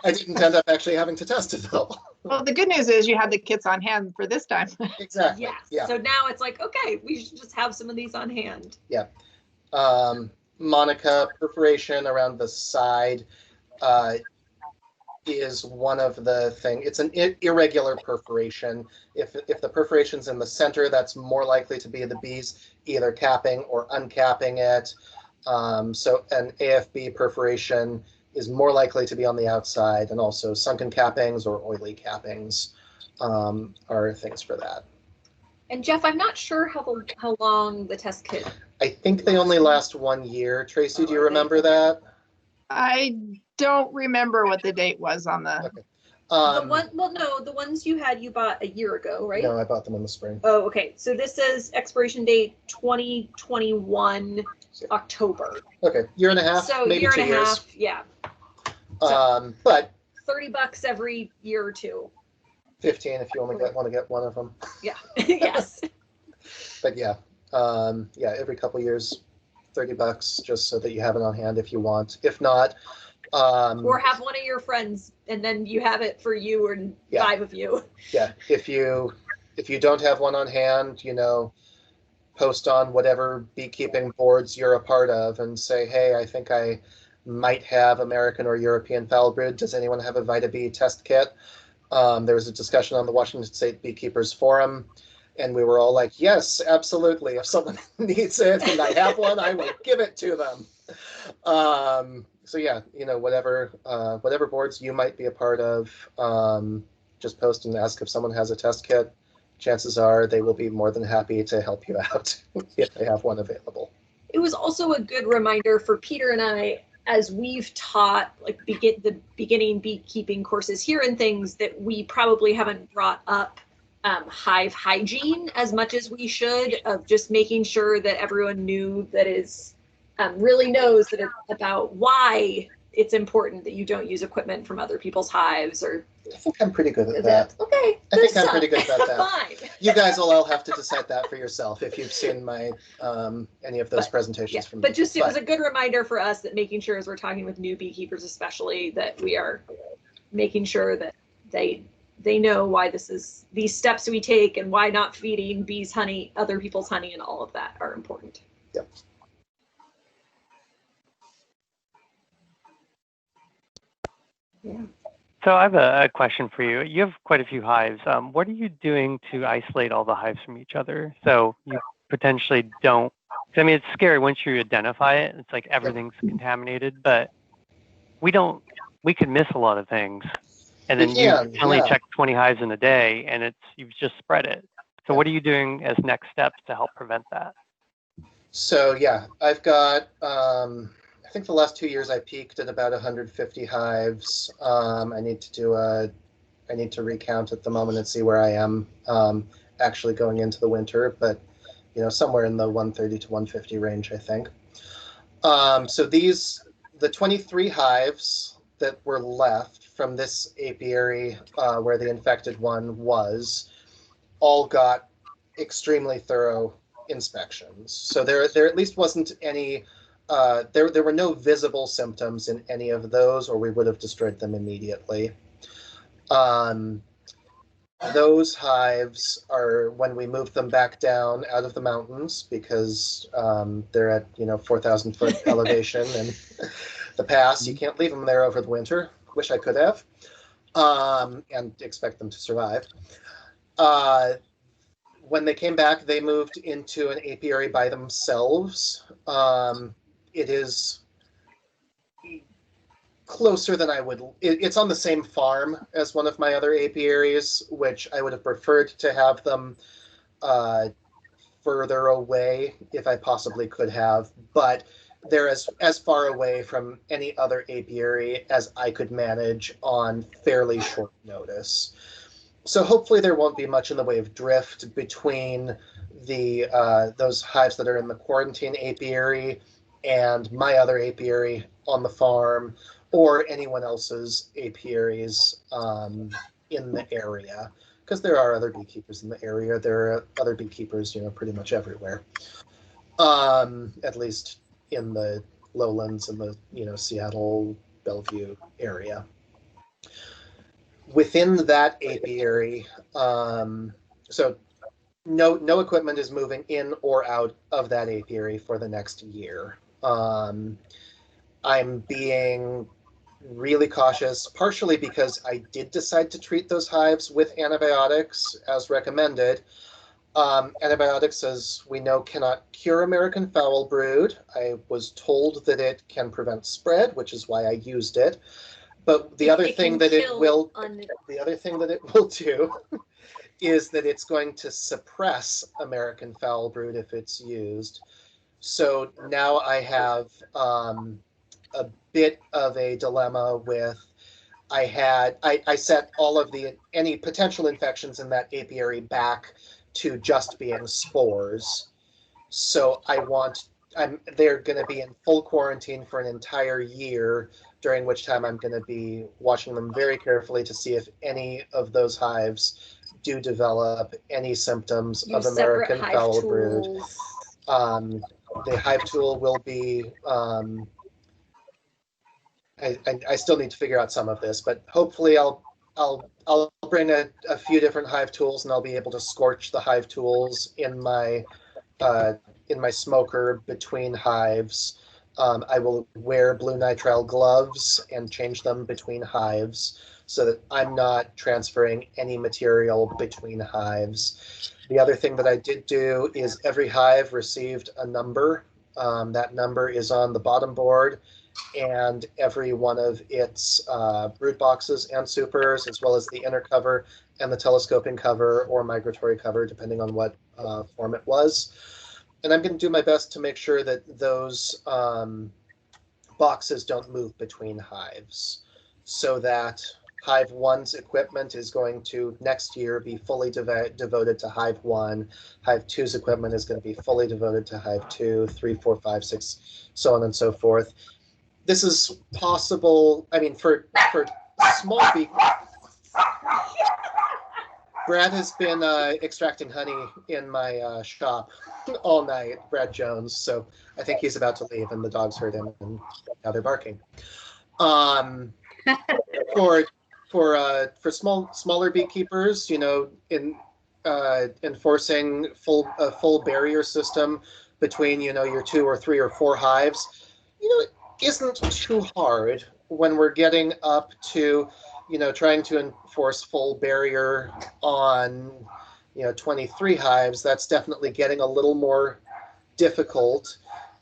I didn't end up actually having to test it though. Well, the good news is you had the kits on hand for this time. Exactly. Yeah. So now it's like, okay, we should just have some of these on hand. Yeah. Monica, perforation around the side is one of the things. It's an irregular perforation. If the perforation's in the center, that's more likely to be the bees either capping or uncapping it. So an AFB perforation is more likely to be on the outside, and also sunken cappings or oily cappings are things for that. And Jeff, I'm not sure how long the test kit. I think they only last 1 year. Tracy, do you remember that? I don't remember what the date was on the. Okay. The ones you bought a year ago, right? No, I bought them in the spring. Oh, okay. So this is expiration date 2021 October. Okay, year and a half, so maybe year 2 and a years. half, yeah. But $30 every year or two. 15 if you only want to get one of them. Yeah. Yes. But yeah, every couple years, $30 just so that you have it on hand if you want. If not, or have one of your friends, and then you have it for you or 5 of you. Yeah, if you don't have one on hand, post on whatever beekeeping boards you're a part of and say, hey, I think I might have American or European Foulbrood. Does anyone have a Vita B test kit? There was a discussion on the Washington State Beekeepers Forum, and we were all like, yes, absolutely. If someone needs it and I have one, I will give it to them. So yeah, whatever boards you might be a part of, just post and ask if someone has a test kit. Chances are they will be more than happy to help you out if they have one available. It was also a good reminder for Peter and I, as we've taught the beginning beekeeping courses here and things, that we probably haven't brought up hive hygiene as much as we should, of just making sure that everyone knew that is really knows that it's about why it's important that you don't use equipment from other people's hives. Or I think I'm pretty good at that. Okay. I think I'm pretty good at that. Fine. You guys will all have to decide that for yourself if you've seen my any of those presentations from me. But just it was a good reminder for us that making sure, as we're talking with new beekeepers especially, that we are making sure that they know why these steps we take and why not feeding bees honey, other people's honey, and all of that are important. Yep. Yeah. So I have a question for you. You have quite a few hives. What are you doing to isolate all the hives from each other so you potentially don't? I mean, it's scary once you identify it. It's like everything's contaminated, but we could miss a lot of things. And then you only check 20 hives in a day, and you've just spread it. So what are you doing as next steps to help prevent that? So yeah, I've got. I think the last 2 years I peaked at about 150 hives. I need to recount at the moment and see where I am actually going into the winter, but somewhere in the 130 to 150 range, I think. So the 23 hives that were left from this apiary where the infected one was, all got extremely thorough inspections. So there at least wasn't any. There were no visible symptoms in any of those, or we would have destroyed them immediately. Those hives are, when we moved them back down out of the mountains, because they're at 4,000 foot elevation and the pass, you can't leave them there over the winter. Wish I could have, and expect them to survive. When they came back, they moved into an apiary by themselves. It is closer than I would. It's on the same farm as one of my other apiaries, which I would have preferred to have them further away if I possibly could have. But they're as far away from any other apiary as I could manage on fairly short notice. So hopefully there won't be much in the way of drift between those hives that are in the quarantine apiary and my other apiary on the farm, or anyone else's apiaries in the area, because there are other beekeepers in the area. There are other beekeepers, pretty much everywhere, at least in the lowlands and the Seattle, Bellevue area. Within that apiary, so no equipment is moving in or out of that apiary for the next year. I'm being really cautious, partially because I did decide to treat those hives with antibiotics as recommended. Antibiotics, as we know, cannot cure American Foulbrood. I was told that it can prevent spread, which is why I used it. But the other thing that it will do is that it's going to suppress American Foulbrood if it's used. So now I have a bit of a dilemma with, I set all of any potential infections in that apiary back to just being spores. So they're going to be in full quarantine for an entire year during which time I'm going to be watching them very carefully to see if any of those hives do develop any symptoms of American Foulbrood. The hive tool will be, I still need to figure out some of this, but hopefully I'll bring a few different hive tools, and I'll be able to scorch the hive tools in my smoker between hives. I will wear blue nitrile gloves and change them between hives so that I'm not transferring any material between hives. The other thing that I did do is every hive received a number. That number is on the bottom board, and every one of its brood boxes and supers, as well as the inner cover and the telescoping cover or migratory cover, depending on what form it was. And I'm going to do my best to make sure that those boxes don't move between hives, so that Hive 1's equipment is going to next year be fully devoted to Hive 1. Hive 2's equipment is going to be fully devoted to Hive 2, 3, 4, 5, 6, so on and so forth. This is possible, I mean, for small bee. Brad has been extracting honey in my shop all night, Brad Jones, so I think he's about to leave, and the dogs heard him, and now they're barking. For smaller beekeepers, you know, in enforcing a full barrier system between, you know, your 2 or 3 or 4 hives, you know, isn't too hard when we're getting up to, you know, trying to enforce full barrier on, you know, 23 hives. That's definitely getting a little more difficult.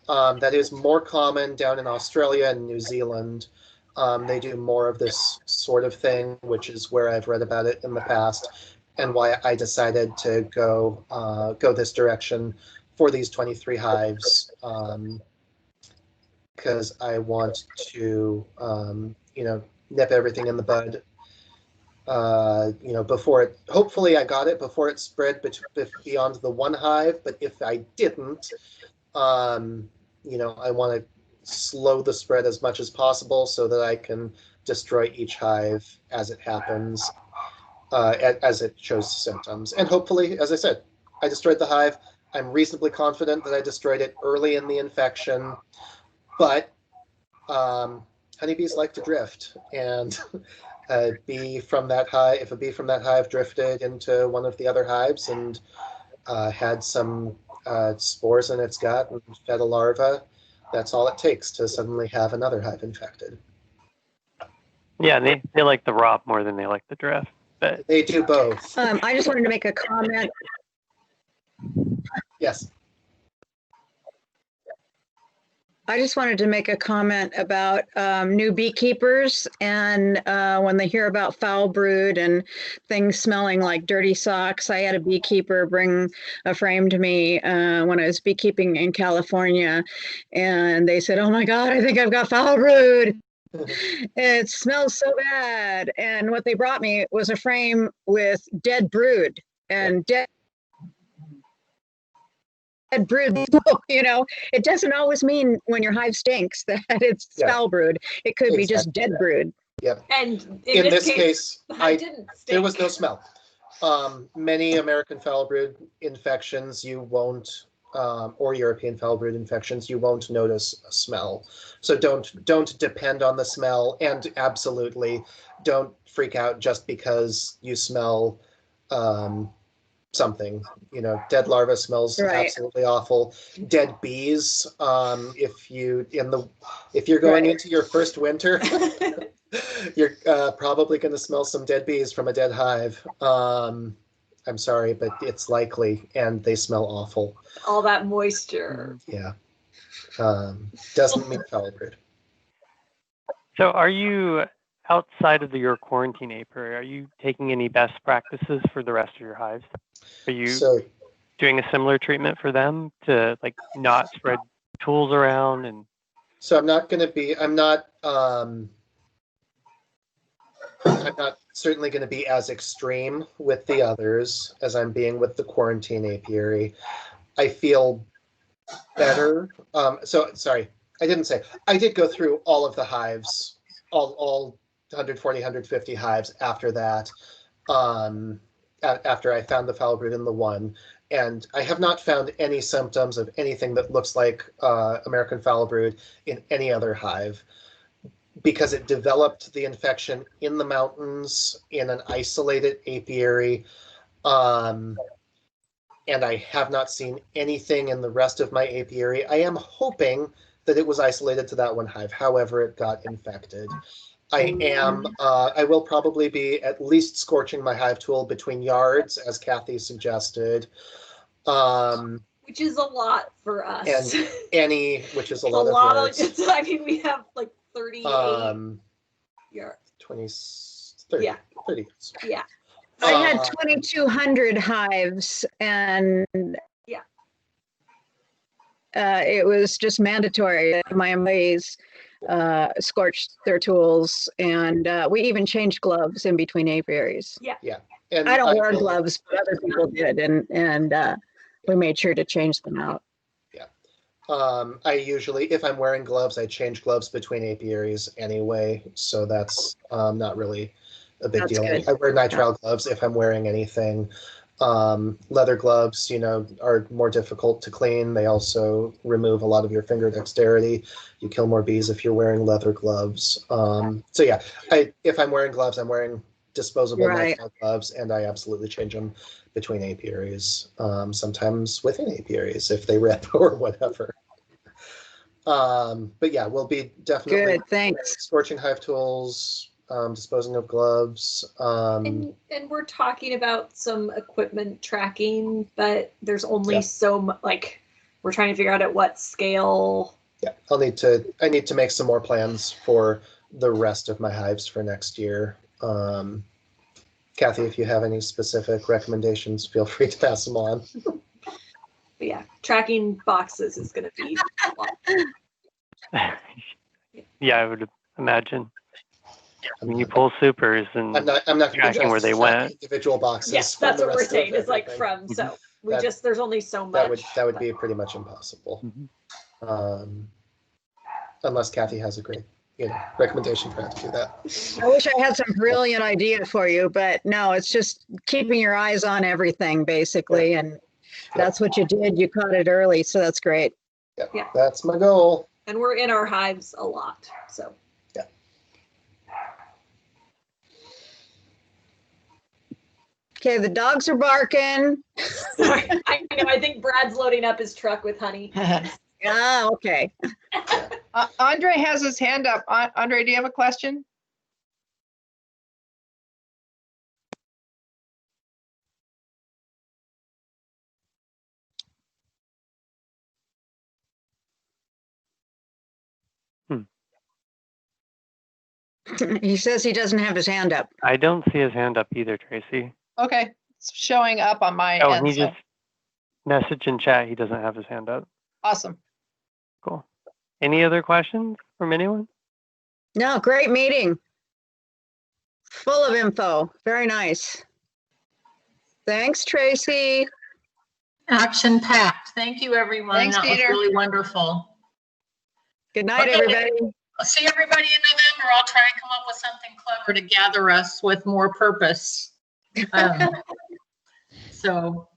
That is more common down in Australia and New Zealand. They do more of this sort of thing, which is where I've read about it in the past, and why I decided to go this direction for these 23 hives, because I want to, you know, nip everything in the bud, you know, before it. Hopefully, I got it before it spread beyond the 1 hive. But if I didn't, you know, I want to slow the spread as much as possible so that I can destroy each hive as it happens, as it shows symptoms. And hopefully, as I said, I destroyed the hive. I'm reasonably confident that I destroyed it early in the infection, but honeybees like to drift, and if a bee from that hive drifted into one of the other hives and had some spores in its gut and fed a larva, that's all it takes to suddenly have another hive infected. Yeah, they like the rob more than they like the drift. But they do both. I just wanted to make a comment. Yes. I just wanted to make a comment about new beekeepers, and when they hear about foul brood and things smelling like dirty socks. I had a beekeeper bring a frame to me when I was beekeeping in California, and they said, "Oh my God, I think I've got foul brood. It smells so bad." And what they brought me was a frame with dead brood, and dead brood, you know, it doesn't always mean when your hive stinks that it's foul brood. It could be just dead brood. Yep. And in this case, didn't stink. There was no smell. Many American Foulbrood infections you won't, or European Foulbrood infections, you won't notice a smell. So don't depend on the smell, and absolutely don't freak out just because you smell something. You know, dead larva smells absolutely awful. Dead bees. If you're going into your first winter, you're probably going to smell some dead bees from a dead hive. I'm sorry, but it's likely, and they smell awful. All that moisture. Yeah. Doesn't mean Foulbrood. So are you, outside of your quarantine apiary, are you taking any best practices for the rest of your hives? Are you doing a similar treatment for them to like not spread tools around? And so I'm not certainly going to be as extreme with the others as I'm being with the quarantine apiary. I feel better. I did go through all of the hives all 140, 150 hives after that, after I found the Foulbrood in the one. And I have not found any symptoms of anything that looks like American Foulbrood in any other hive, because it developed the infection in the mountains in an isolated apiary. And I have not seen anything in the rest of my apiary. I am hoping that it was isolated to that one hive, however it got infected. I will probably be at least scorching my hive tool between yards, as Kathy suggested. Which is a lot for us. And which is a lot of yards. I mean, we have like 38 yards. 20, 30, Yeah. 30 yards. Yeah. I had 2,200 hives, and it was just mandatory. My employees scorched their tools, and we even changed gloves in between apiaries. Yeah. And I don't wear gloves, but other people did, and we made sure to change them out. I usually, if I'm wearing gloves, I change gloves between apiaries anyway, so that's not really a big deal. Good. I wear nitrile gloves if I'm wearing anything. Leather gloves, are more difficult to clean. They also remove a lot of your finger dexterity. You kill more bees if you're wearing leather gloves. So yeah, if I'm wearing gloves, I'm wearing disposable nitrile gloves, and I absolutely change them between apiaries, sometimes within apiaries if they rip or whatever. But yeah, we'll be definitely Good, thanks. scorching hive tools, disposing of gloves. And we're talking about some equipment tracking, but there's only so much, like, we're trying to figure out at what scale. Yeah, I need to make some more plans for the rest of my hives for next year. Kathy, if you have any specific recommendations, feel free to pass them on. But yeah, tracking boxes is going to be a lot. Yeah, I would imagine. I mean, you pull supers and I'm not tracking where they went. Individual boxes. Yes, that's what we're saying. It's like from, so we there's only so much. That would be pretty much impossible. Unless Kathy has a great recommendation for how to do that. I wish I had some brilliant idea for you, but no, it's just keeping your eyes on everything, basically. And that's what you did. You caught it early, so that's great. Yeah. That's my goal. And we're in our hives a lot, so. Yeah. Okay, the dogs are barking. Sorry, I know. I think Brad's loading up his truck with honey. Ah, okay. Andre has his hand up. Andre, do you have a question? He says he doesn't have his hand up. I don't see his hand up either, Tracy. Okay, it's showing up on my Oh, end. he So. just messaged in chat. He doesn't have his hand up. Awesome. Cool. Any other questions from anyone? No, great meeting. Full of info. Very nice. Thanks, Tracy. Action packed. Thank you, everyone. Thanks, That Peter. was really wonderful. Good night, Okay. everybody. I'll see everybody in November. I'll try and come up with something clever to gather us with more purpose. So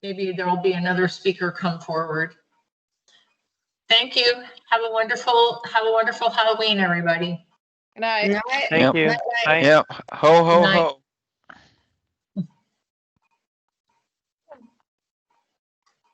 maybe there will be another speaker come forward. Thank you. Have a wonderful Halloween, everybody. Good night. Good night. Thank you. Night, night. Bye. Yeah. Ho, ho, Night. ho.